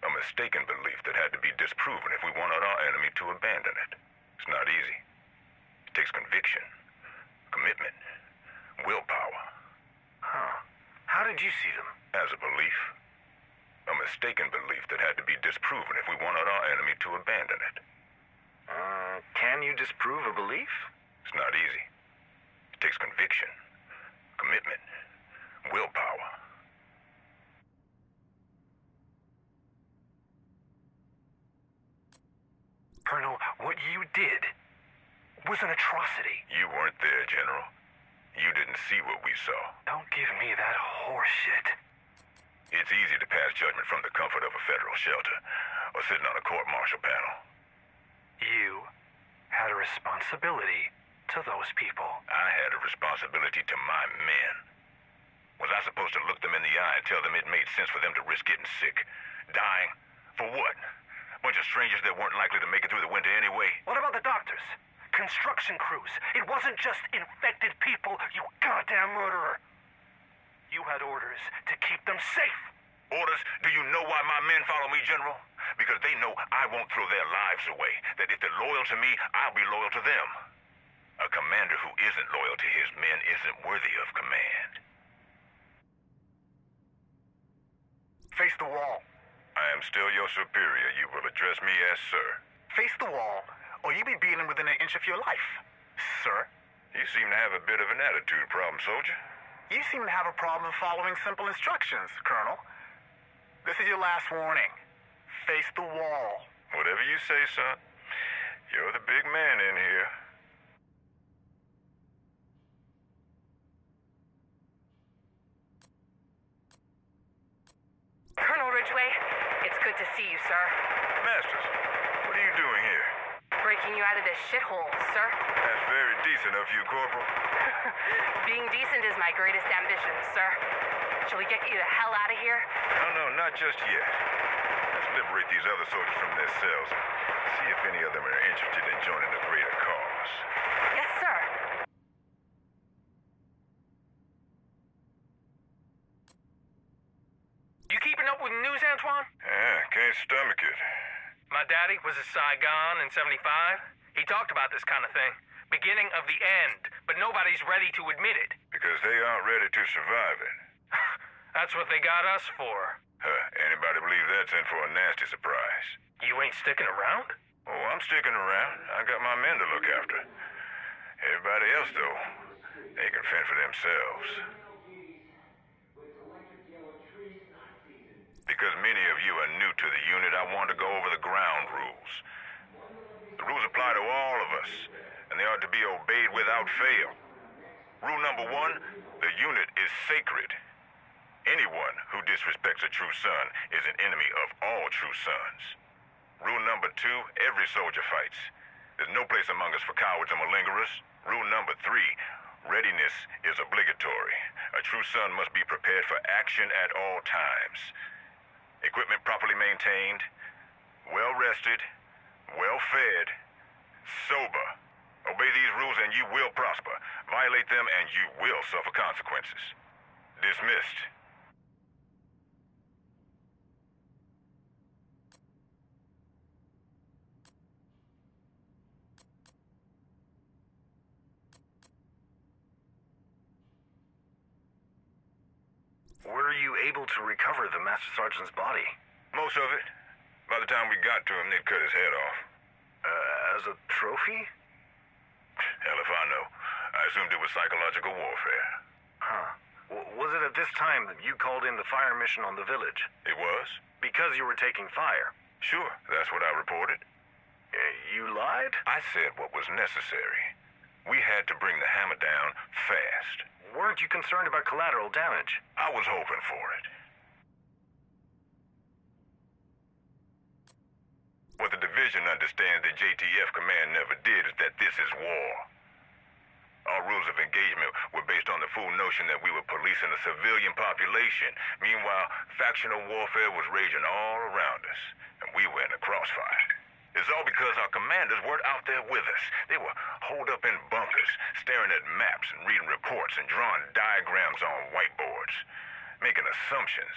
A mistaken belief that had to be disproven if we wanted our enemy to abandon it. It's not easy. It takes conviction, commitment, willpower.
Huh. How did you see them?
As a belief. A mistaken belief that had to be disproven if we wanted our enemy to abandon it.
Can you disprove a belief?
It's not easy. It takes conviction, commitment, willpower.
Colonel, what you did was an atrocity.
You weren't there, General. You didn't see what we saw.
Don't give me that horse shit.
It's easy to pass judgment from the comfort of a federal shelter or sitting on a court-martial panel.
You had a responsibility to those people.
I had a responsibility to my men. Was I supposed to look them in the eye and tell them it made sense for them to risk getting sick? Dying? For what? Bunch of strangers that weren't likely to make it through the winter anyway?
What about the doctors? Construction crews? It wasn't just infected people, you goddamn murderer. You had orders to keep them safe.
Orders? Do you know why my men follow me, General? Because they know I won't throw their lives away. That if they're loyal to me, I'll be loyal to them. A commander who isn't loyal to his men isn't worthy of command.
Face the wall.
I am still your superior. You will address me as sir.
Face the wall, or you'll be beaten within an inch of your life, sir.
You seem to have a bit of an attitude problem, soldier.
You seem to have a problem following simple instructions, Colonel. This is your last warning. Face the wall.
Whatever you say, son. You're the big man in here.
Colonel Ridgway, it's good to see you, sir.
Masters, what are you doing here?
Breaking you out of this shithole, sir.
That's very decent of you, Corporal.
Being decent is my greatest ambition, sir. Shall we get you the hell out of here?
No, not just yet. Let's liberate these other soldiers from their cells. See if any of them are interested in joining the greater cause.
Yes, sir.
You keeping up with the news, Antoine?
Yeah, can't stomach it.
My daddy was at Saigon in '75. He talked about this kind of thing. Beginning of the end, but nobody's ready to admit it.
Because they aren't ready to survive it.
That's what they got us for.
Anybody believe that's in for a nasty surprise?
You ain't sticking around?
Oh, I'm sticking around. I got my men to look after. Everybody else, though, they can fend for themselves. Because many of you are new to the unit, I want to go over the ground rules. The rules apply to all of us, and they ought to be obeyed without fail. Rule number 1, the unit is sacred. Anyone who disrespects a true son is an enemy of all true sons. Rule number 2, every soldier fights. There's no place among us for cowards and malingerers. Rule number 3, readiness is obligatory. A true son must be prepared for action at all times. Equipment properly maintained, well-rested, well-fed, sober. Obey these rules and you will prosper. Violate them and you will suffer consequences. Dismissed.
Were you able to recover the Master Sergeant's body?
Most of it. By the time we got to him, they'd cut his head off.
As a trophy?
Hell if I know. I assumed it was psychological warfare.
Huh. Was it at this time that you called in the fire mission on the village?
It was?
Because you were taking fire?
Sure, that's what I reported.
You lied?
I said what was necessary. We had to bring the hammer down fast.
Weren't you concerned about collateral damage?
I was hoping for it. What the division understands that JTF command never did is that this is war. Our rules of engagement were based on the fool notion that we were policing the civilian population. Meanwhile, factional warfare was raging all around us, and we were in the crossfire. It's all because our commanders weren't out there with us. They were holed up in bunkers, staring at maps and reading reports and drawing diagrams on whiteboards, making assumptions,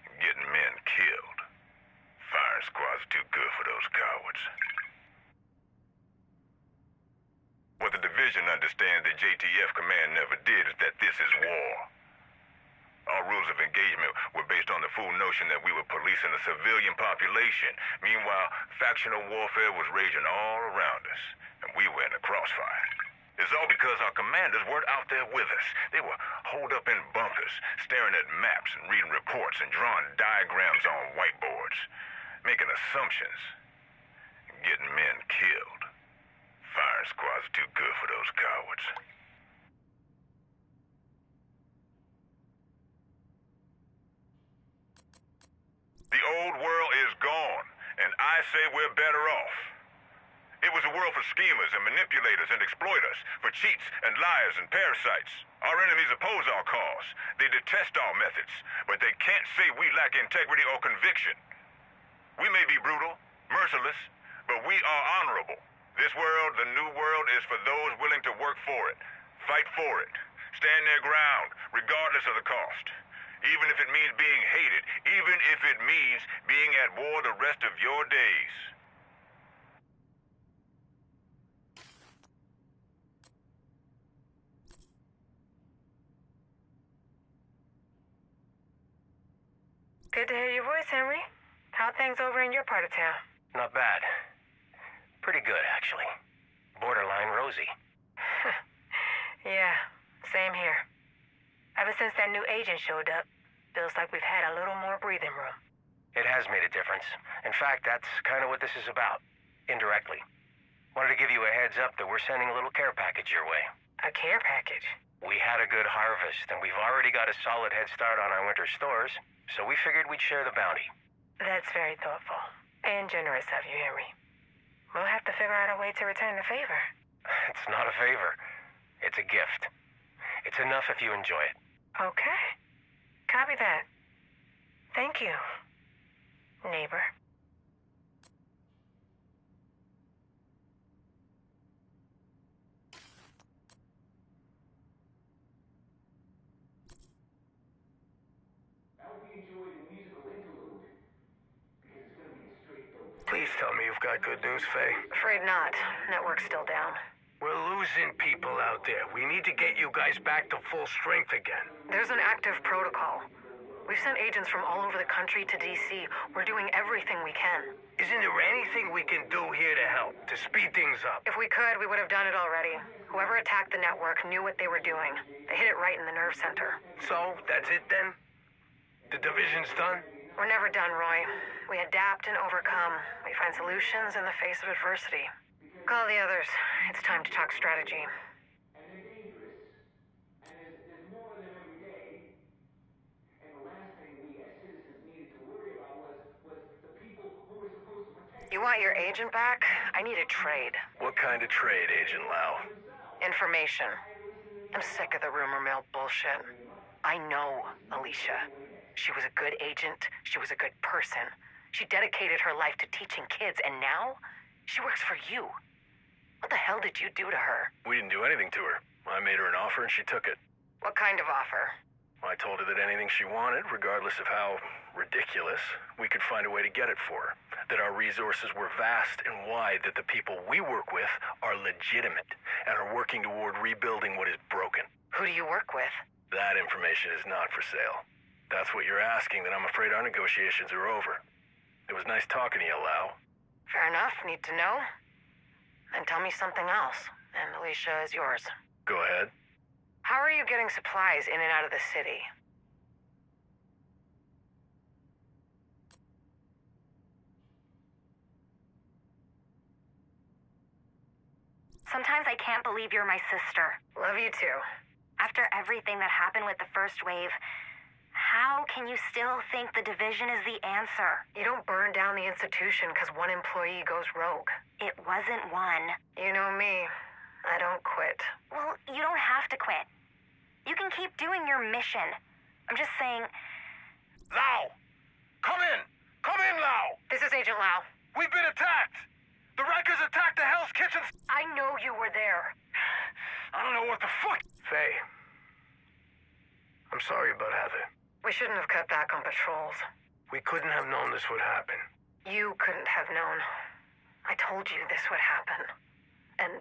and getting men killed. Firing squads are too good for those cowards. What the division understands that JTF command never did is that this is war. Our rules of engagement were based on the fool notion that we were policing the civilian population. Meanwhile, factional warfare was raging all around us, and we were in the crossfire. It's all because our commanders weren't out there with us. They were holed up in bunkers, staring at maps and reading reports and drawing diagrams on whiteboards, making assumptions, and getting men killed. Firing squads are too good for those cowards. The old world is gone, and I say we're better off. It was a world for schemers and manipulators and exploiters, for cheats and liars and parasites. Our enemies oppose our cause. They detest our methods, but they can't say we lack integrity or conviction. We may be brutal, merciless, but we are honorable. This world, the new world, is for those willing to work for it, fight for it, stand their ground, regardless of the cost. Even if it means being hated, even if it means being at war the rest of your days.
Good to hear your voice, Henry. How are things over in your part of town?
Not bad. Pretty good, actually. Borderline rosy.
Yeah, same here. Ever since that new agent showed up, feels like we've had a little more breathing room.
It has made a difference. In fact, that's kind of what this is about. Indirectly. Wanted to give you a heads up that we're sending a little care package your way.
A care package?
We had a good harvest, and we've already got a solid head start on our winter stores, so we figured we'd share the bounty.
That's very thoughtful. And generous of you, Henry. We'll have to figure out a way to return the favor.
It's not a favor. It's a gift. It's enough if you enjoy it.
Okay. Copy that. Thank you, neighbor.
Please tell me you've got good news, Faye.
Afraid not. Network's still down.
We're losing people out there. We need to get you guys back to full strength again.
There's an active protocol. We've sent agents from all over the country to D.C. We're doing everything we can.
Isn't there anything we can do here to help, to speed things up?
If we could, we would have done it already. Whoever attacked the network knew what they were doing. They hit it right in the nerve center.
So, that's it then? The division's done?
We're never done, Roy. We adapt and overcome. We find solutions in the face of adversity. Call the others. It's time to talk strategy. You want your agent back? I need a trade.
What kind of trade, Agent Lau?
Information. I'm sick of the rumor mill bullshit. I know Alicia. She was a good agent. She was a good person. She dedicated her life to teaching kids, and now she works for you. What the hell did you do to her?
We didn't do anything to her. I made her an offer and she took it.
What kind of offer?
I told her that anything she wanted, regardless of how ridiculous, we could find a way to get it for her. That our resources were vast and wide, that the people we work with are legitimate and are working toward rebuilding what is broken.
Who do you work with?
That information is not for sale. That's what you're asking, then I'm afraid our negotiations are over. It was nice talking to you, Lau.
Fair enough. Need to know? Then tell me something else, and Alicia is yours.
Go ahead.
How are you getting supplies in and out of the city?
Sometimes I can't believe you're my sister.
Love you too.
After everything that happened with the first wave, how can you still think the division is the answer?
You don't burn down the institution because one employee goes rogue.
It wasn't one.
You know me. I don't quit.
Well, you don't have to quit. You can keep doing your mission. I'm just saying...
Lau! Come in! Come in, Lau!
This is Agent Lau.
We've been attacked! The Rikers attacked the Hell's Kitchen!
I know you were there.
I don't know what the fuck... Faye. I'm sorry about Heather.
We shouldn't have cut back on patrols.
We couldn't have known this would happen.
You couldn't have known. I told you this would happen. And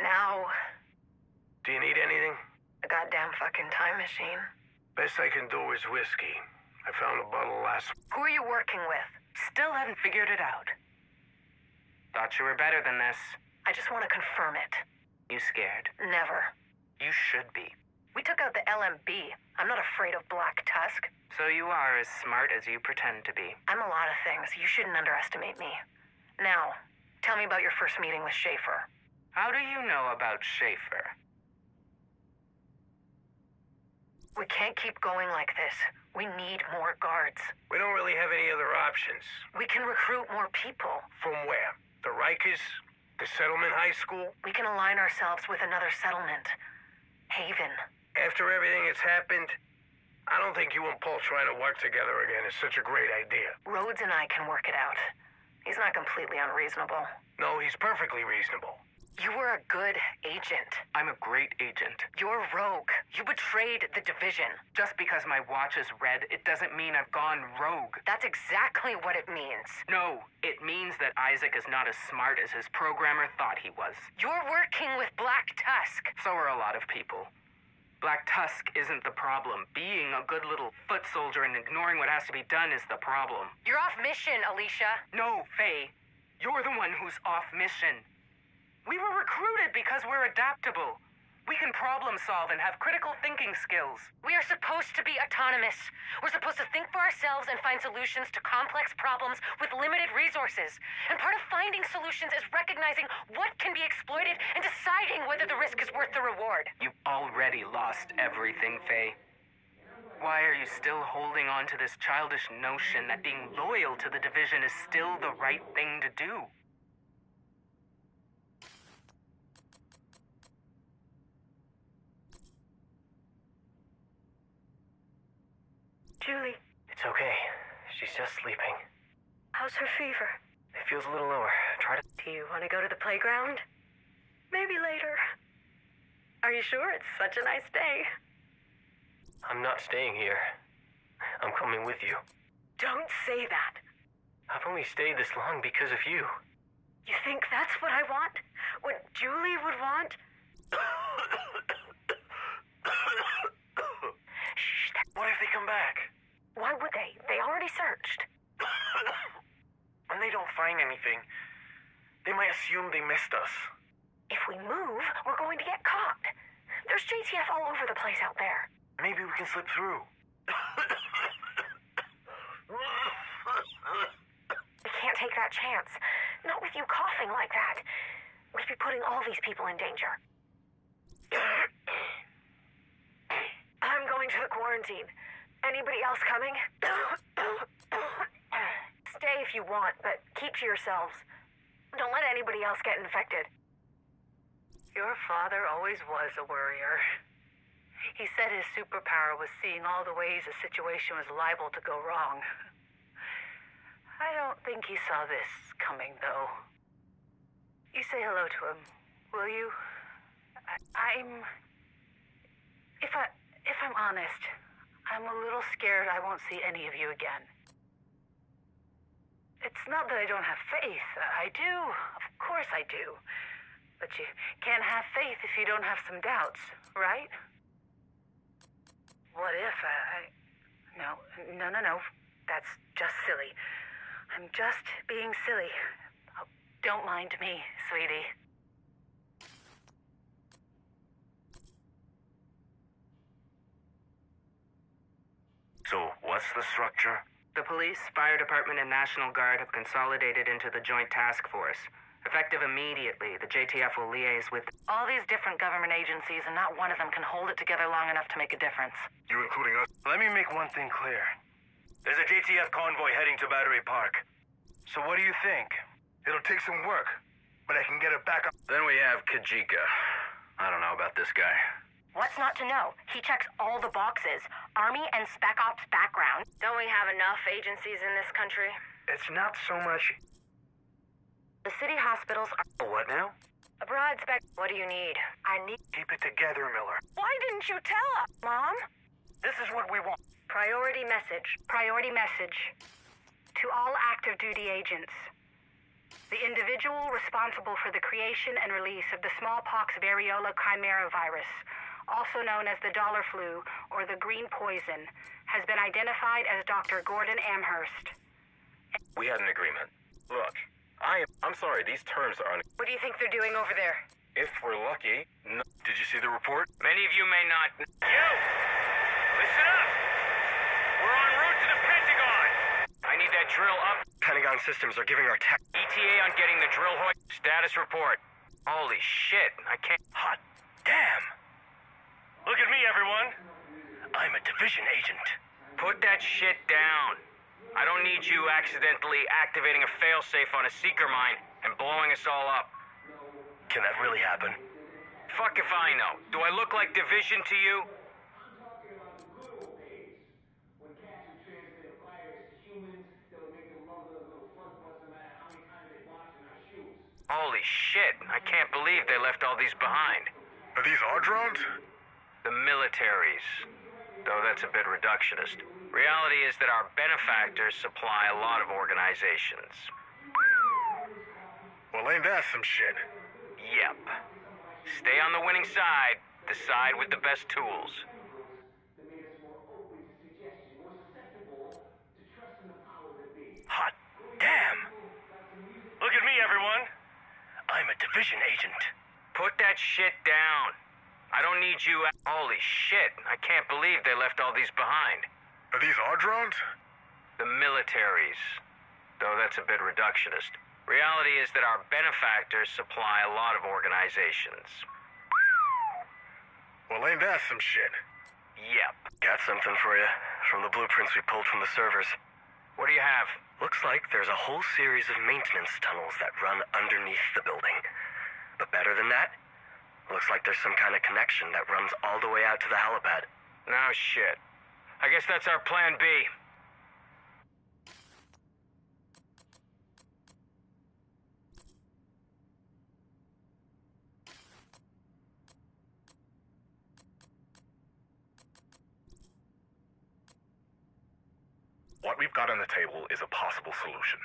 now...
Do you need anything?
A goddamn fucking time machine.
Best I can do is whiskey. I found a bottle last...
Who are you working with?
Still haven't figured it out. Thought you were better than this.
I just want to confirm it.
You scared?
Never.
You should be.
We took out the LMB. I'm not afraid of Black Tusk.
So you are as smart as you pretend to be.
I'm a lot of things. You shouldn't underestimate me. Now, tell me about your first meeting with Schaefer.
How do you know about Schaefer?
We can't keep going like this. We need more guards.
We don't really have any other options.
We can recruit more people.
From where? The Rikers? The settlement high school?
We can align ourselves with another settlement. Haven.
After everything that's happened, I don't think you and Paul trying to work together again is such a great idea.
Rhodes and I can work it out. He's not completely unreasonable.
No, he's perfectly reasonable.
You were a good agent.
I'm a great agent.
You're rogue. You betrayed the division.
Just because my watch is red, it doesn't mean I've gone rogue.
That's exactly what it means.
No, it means that Isaac is not as smart as his programmer thought he was.
You're working with Black Tusk.
So are a lot of people. Black Tusk isn't the problem. Being a good little foot soldier and ignoring what has to be done is the problem.
You're off mission, Alicia.
No, Faye. You're the one who's off mission. We were recruited because we're adaptable. We can problem solve and have critical thinking skills.
We are supposed to be autonomous. We're supposed to think for ourselves and find solutions to complex problems with limited resources. And part of finding solutions is recognizing what can be exploited and deciding whether the risk is worth the reward.
You've already lost everything, Faye. Why are you still holding on to this childish notion that being loyal to the division is still the right thing to do?
Julie.
It's okay. She's just sleeping.
How's her fever?
It feels a little lower. Try to...
Do you want to go to the playground? Maybe later. Are you sure? It's such a nice day.
I'm not staying here. I'm coming with you.
Don't say that.
I've only stayed this long because of you.
You think that's what I want?
what Julie would want? Shh,
What if they come back?
why would they? They already searched.
And they don't find anything. They might assume they missed us.
If we move, we're going to get caught. There's JTF all over the place out there.
Maybe we can slip through.
We can't take that chance. Not with you coughing like that. We'd be putting all these people in danger. I'm going to the quarantine. Anybody else coming? Stay if you want, but keep to yourselves. Don't let anybody else get infected.
Your father always was a worrier. He said his superpower was seeing all the ways a situation was liable to go wrong. I don't think he saw this coming, though. You say hello to him, will you? If I'm honest, I'm a little scared I won't see any of you again. It's not that I don't have faith. I do. Of course I do. But you can't have faith if you don't have some doubts, right? What if No. That's just silly. I'm just being silly. Oh, don't mind me, sweetie.
So, what's the structure?
The police, fire department, and National Guard have consolidated into the Joint Task Force. Effective immediately, the JTF will liaise with
All these different government agencies, and not one of them can hold it together long enough to make a difference.
You including us?
Let me make one thing clear. There's a JTF convoy heading to Battery Park. So what do you think? It'll take some work, but I can get it back up.
Then we have Kajika. I don't know about this guy.
What's not to know? He checks all the boxes. Army and Spec Ops background. Don't we have enough agencies in this country?
It's not so much...
The city hospitals are...
What now?
A broad spec... What do you need? I need...
Keep it together, Miller.
Why didn't you tell us? Mom?
This is what we want.
Priority message. Priority message. To all active duty agents. The individual responsible for the creation and release of the smallpox variola chimera virus, also known as the dollar flu or the green poison, has been identified as Dr. Gordon Amherst.
We had an agreement. Look, I'm sorry, these terms are
What do you think they're doing over there?
If we're lucky, no.
Did you see the report?
Many of you may not...
You! Listen up! We're en route to the Pentagon!
I need that drill up.
Pentagon systems are giving our tech...
ETA on getting the drill hoist. Status report. Holy shit, I can't...
Hot damn! Look at me, everyone. I'm a division agent.
Put that shit down. I don't need you accidentally activating a failsafe on a seeker mine and blowing us all up.
Can that really happen?
Fuck if I know. Do I look like division to you? Holy shit, I can't believe they left all these behind.
Are these our drones?
The militaries. Though that's a bit reductionist. Reality is that our benefactors supply a lot of organizations.
Well, ain't that some shit?
Yep. Stay on the winning side. The side with the best tools.
Hot damn! Look at me, everyone. I'm a division agent.
Put that shit down. I don't need you... Holy shit, I can't believe they left all these behind.
Are these our drones?
The militaries. Though that's a bit reductionist. Reality is that our benefactors supply a lot of organizations.
Well, ain't that some shit?
Yep.
Got something for you. From the blueprints we pulled from the servers.
What do you have?
Looks like there's a whole series of maintenance tunnels that run underneath the building. But better than that, looks like there's some kind of connection that runs all the way out to the helipad.
No shit. I guess that's our plan B.
What we've got on the table is a possible solution.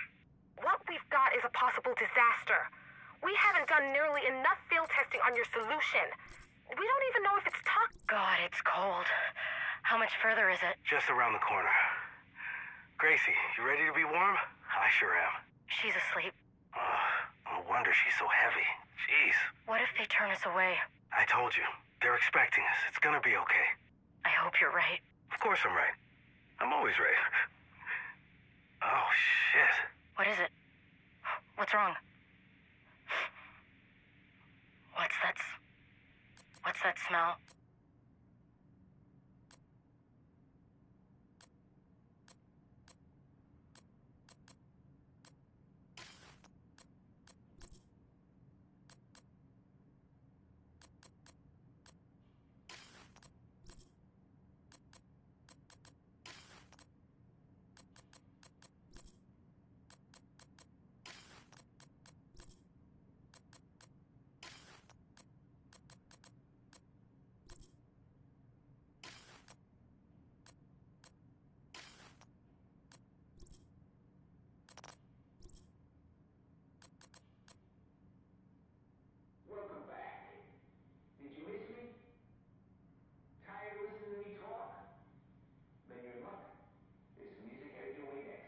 What we've got is a possible disaster.
We haven't done nearly enough field testing on your solution. We don't even know if it's God, it's cold. How much further is it?
Just around the corner. Gracie, you ready to be warm? I sure am.
She's asleep.
No wonder she's so heavy. Jeez.
What if they turn us away?
I told you. They're expecting us. It's gonna be okay.
I hope you're right.
Of course I'm right. I'm always right. Oh, shit.
What is it? What's wrong? What's that smell?
Welcome back. Did you miss me? Tired of listening to me talk? Then you're in luck. There's some music headed your way next.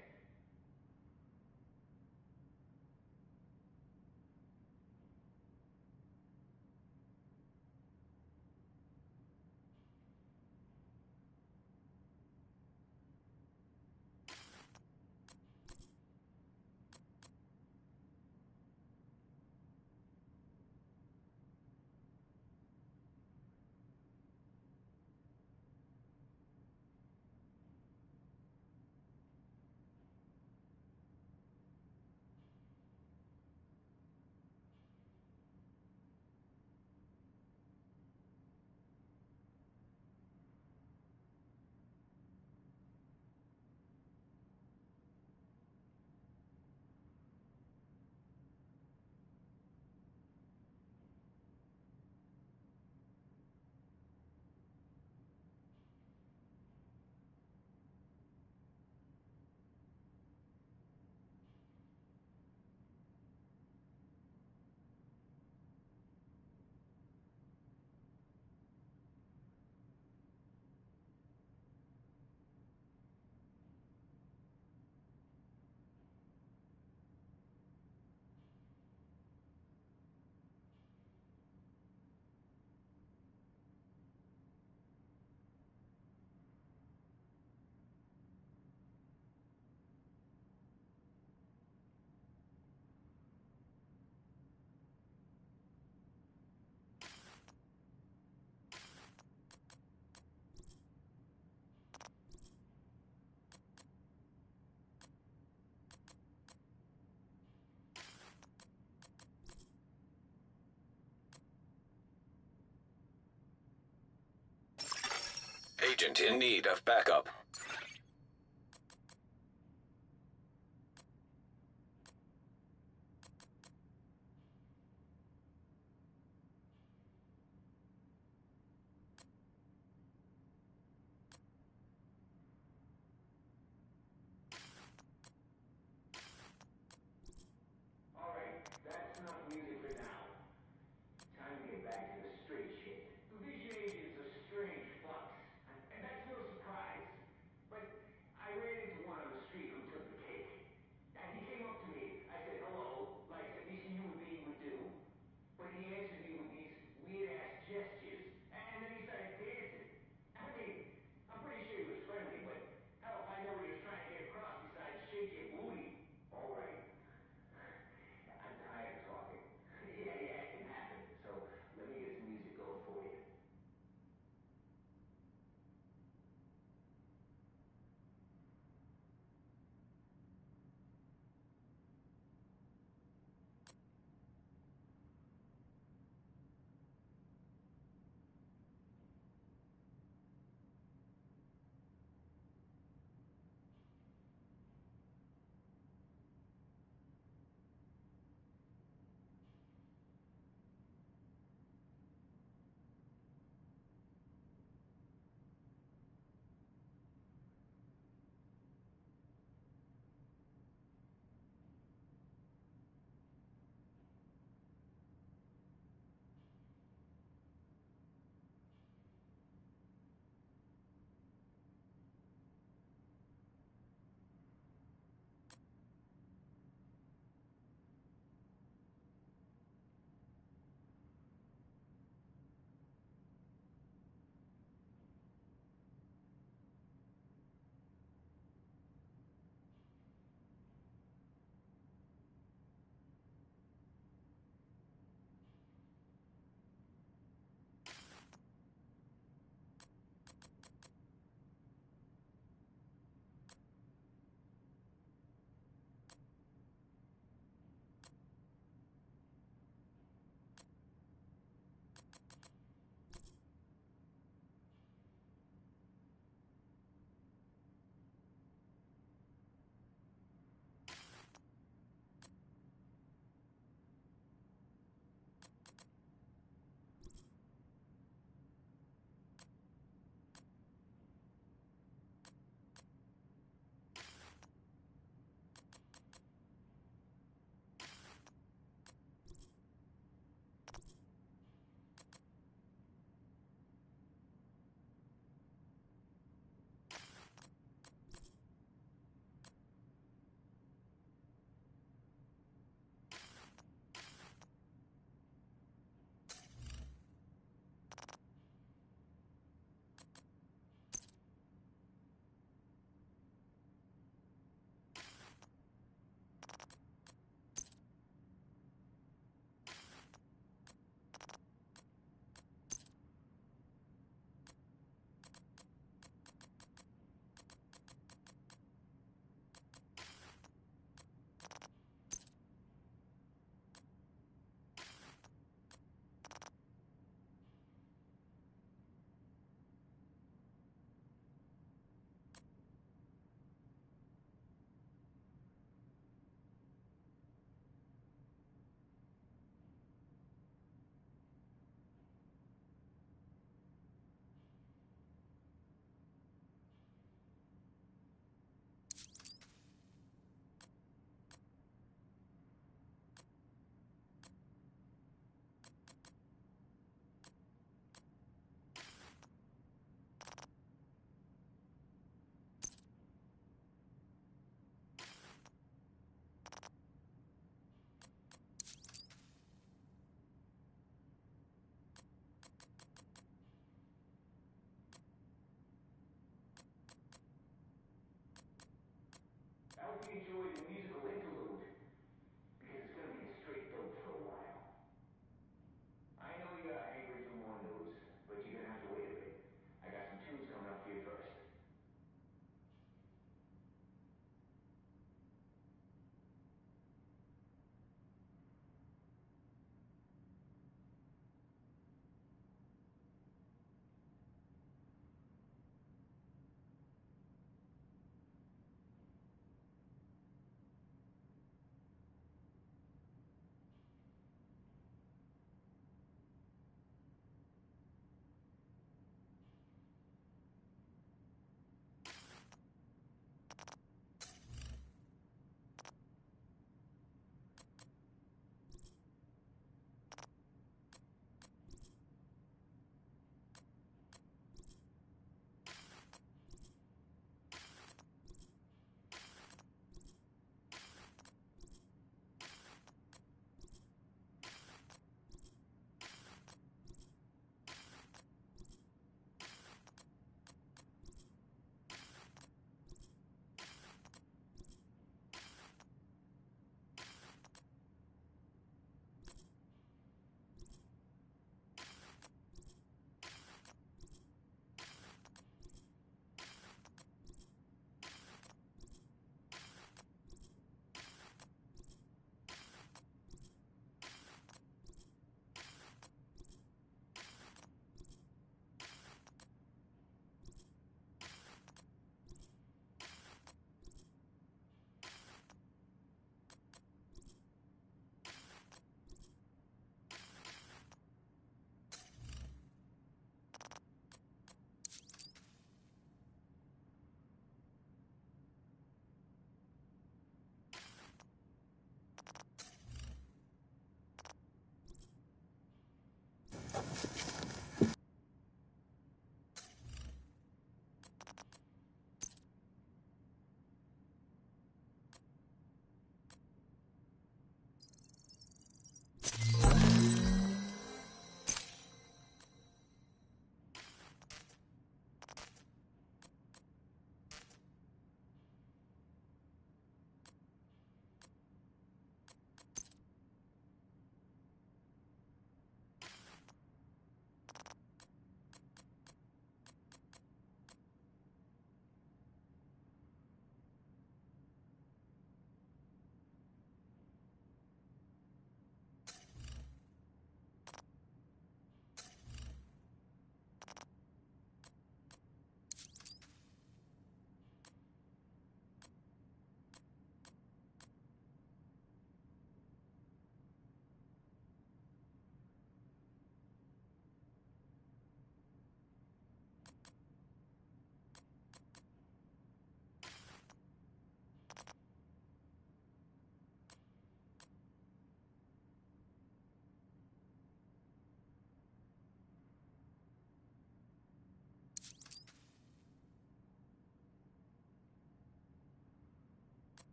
Agent in need of backup.
Alright, that's enough music for now. Time to get back to the straight shit. Division agents are strange fucks, and that's no surprise. hope you enjoyed the musical interlude, because it's going to be a straight dope for a while. I know you're hungry for more news, but you're going to have to wait a bit. I got some tunes coming up for you first.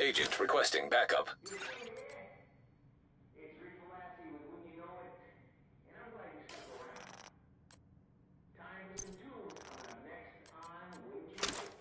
Agent requesting backup.
It's Rick Velasquez with When You Know It, and I'm glad you stuck around. Time for some tunes coming up next on When You Know It.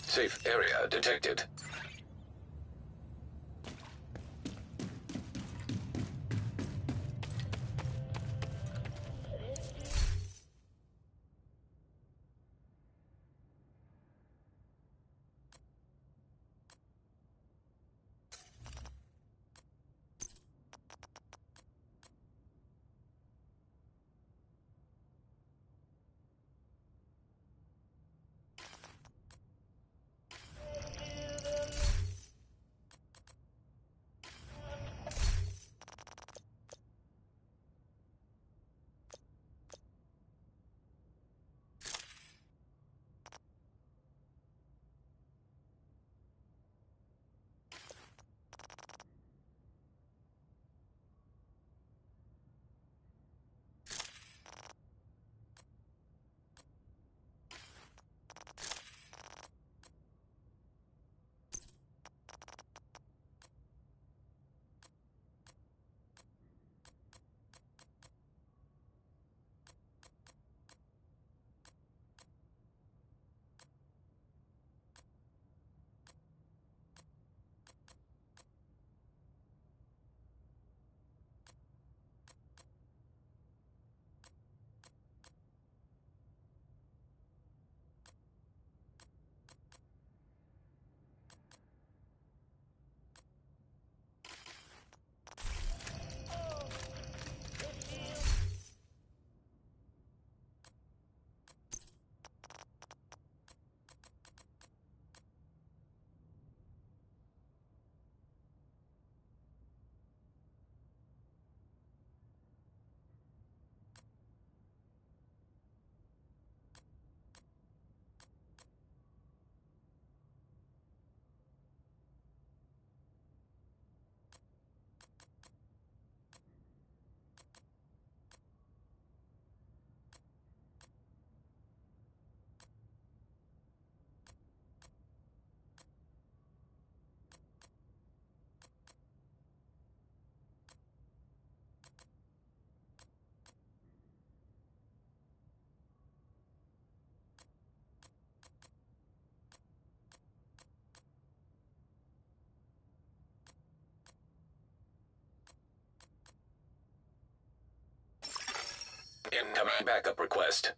Safe area detected.
Incoming backup request.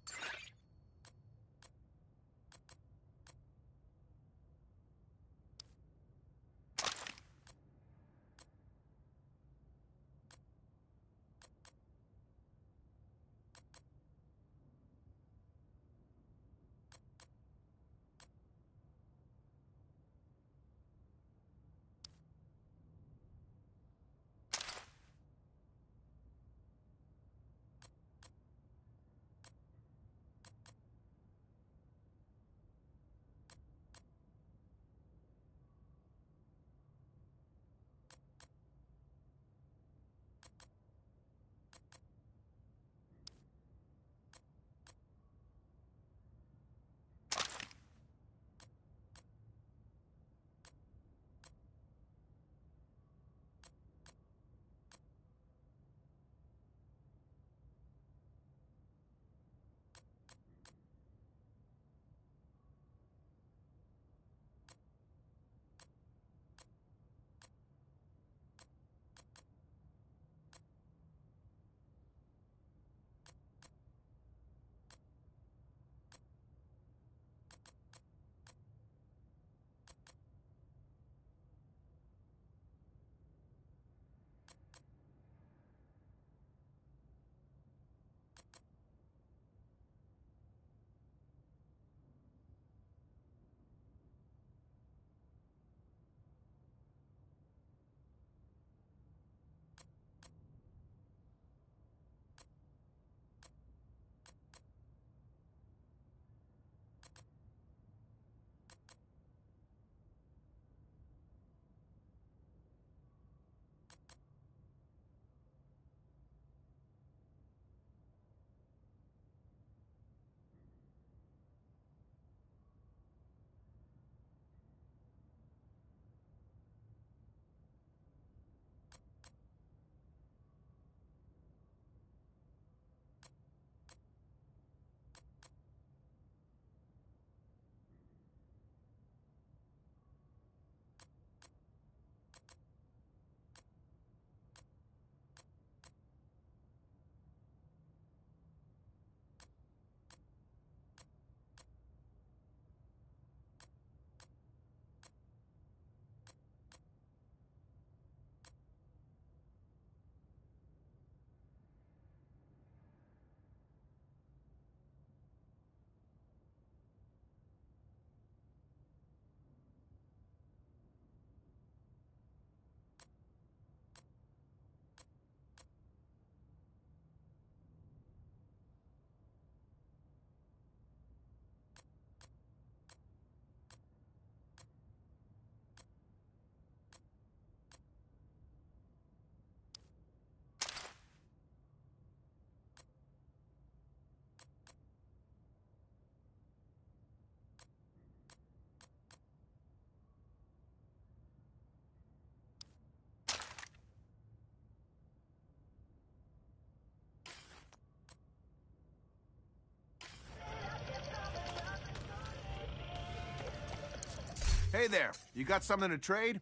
Hey there, you got something to trade?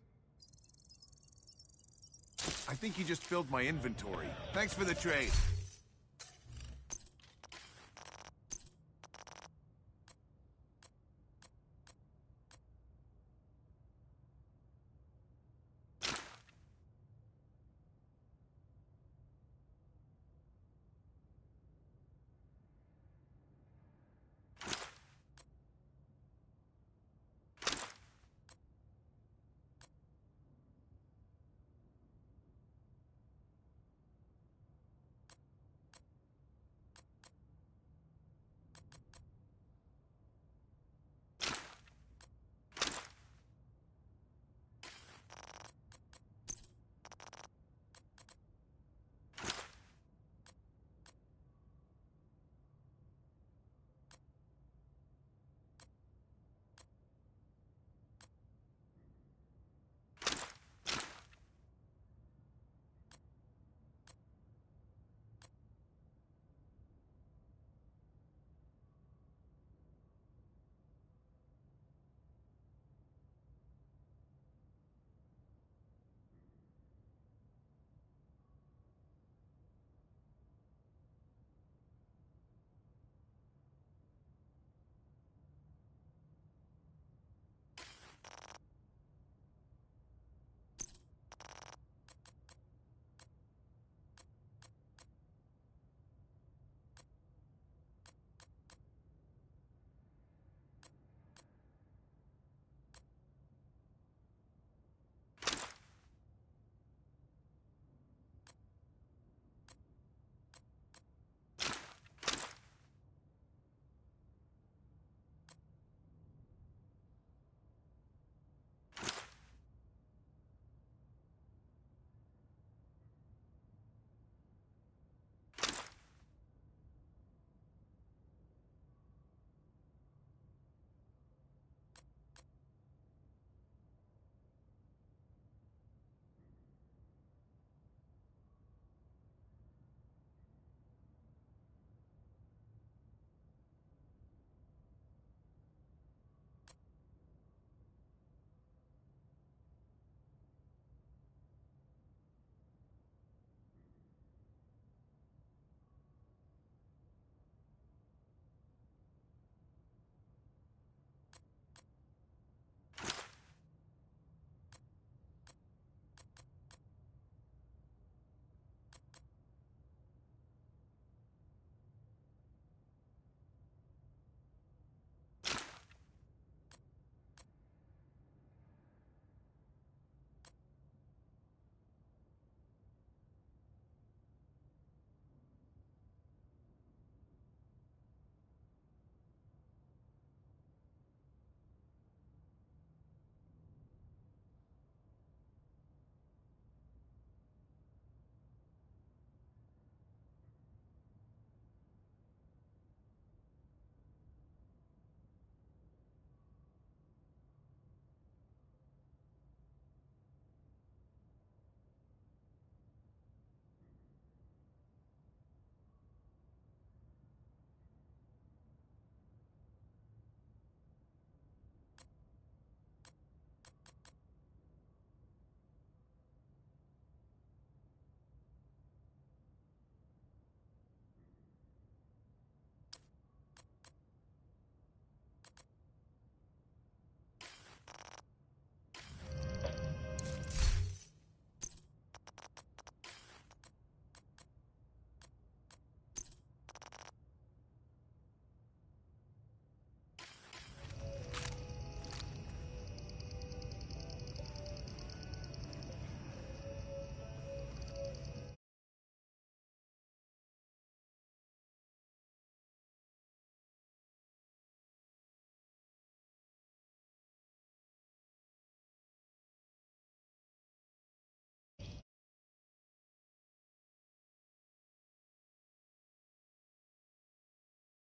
I think you just filled my inventory. Thanks for the trade.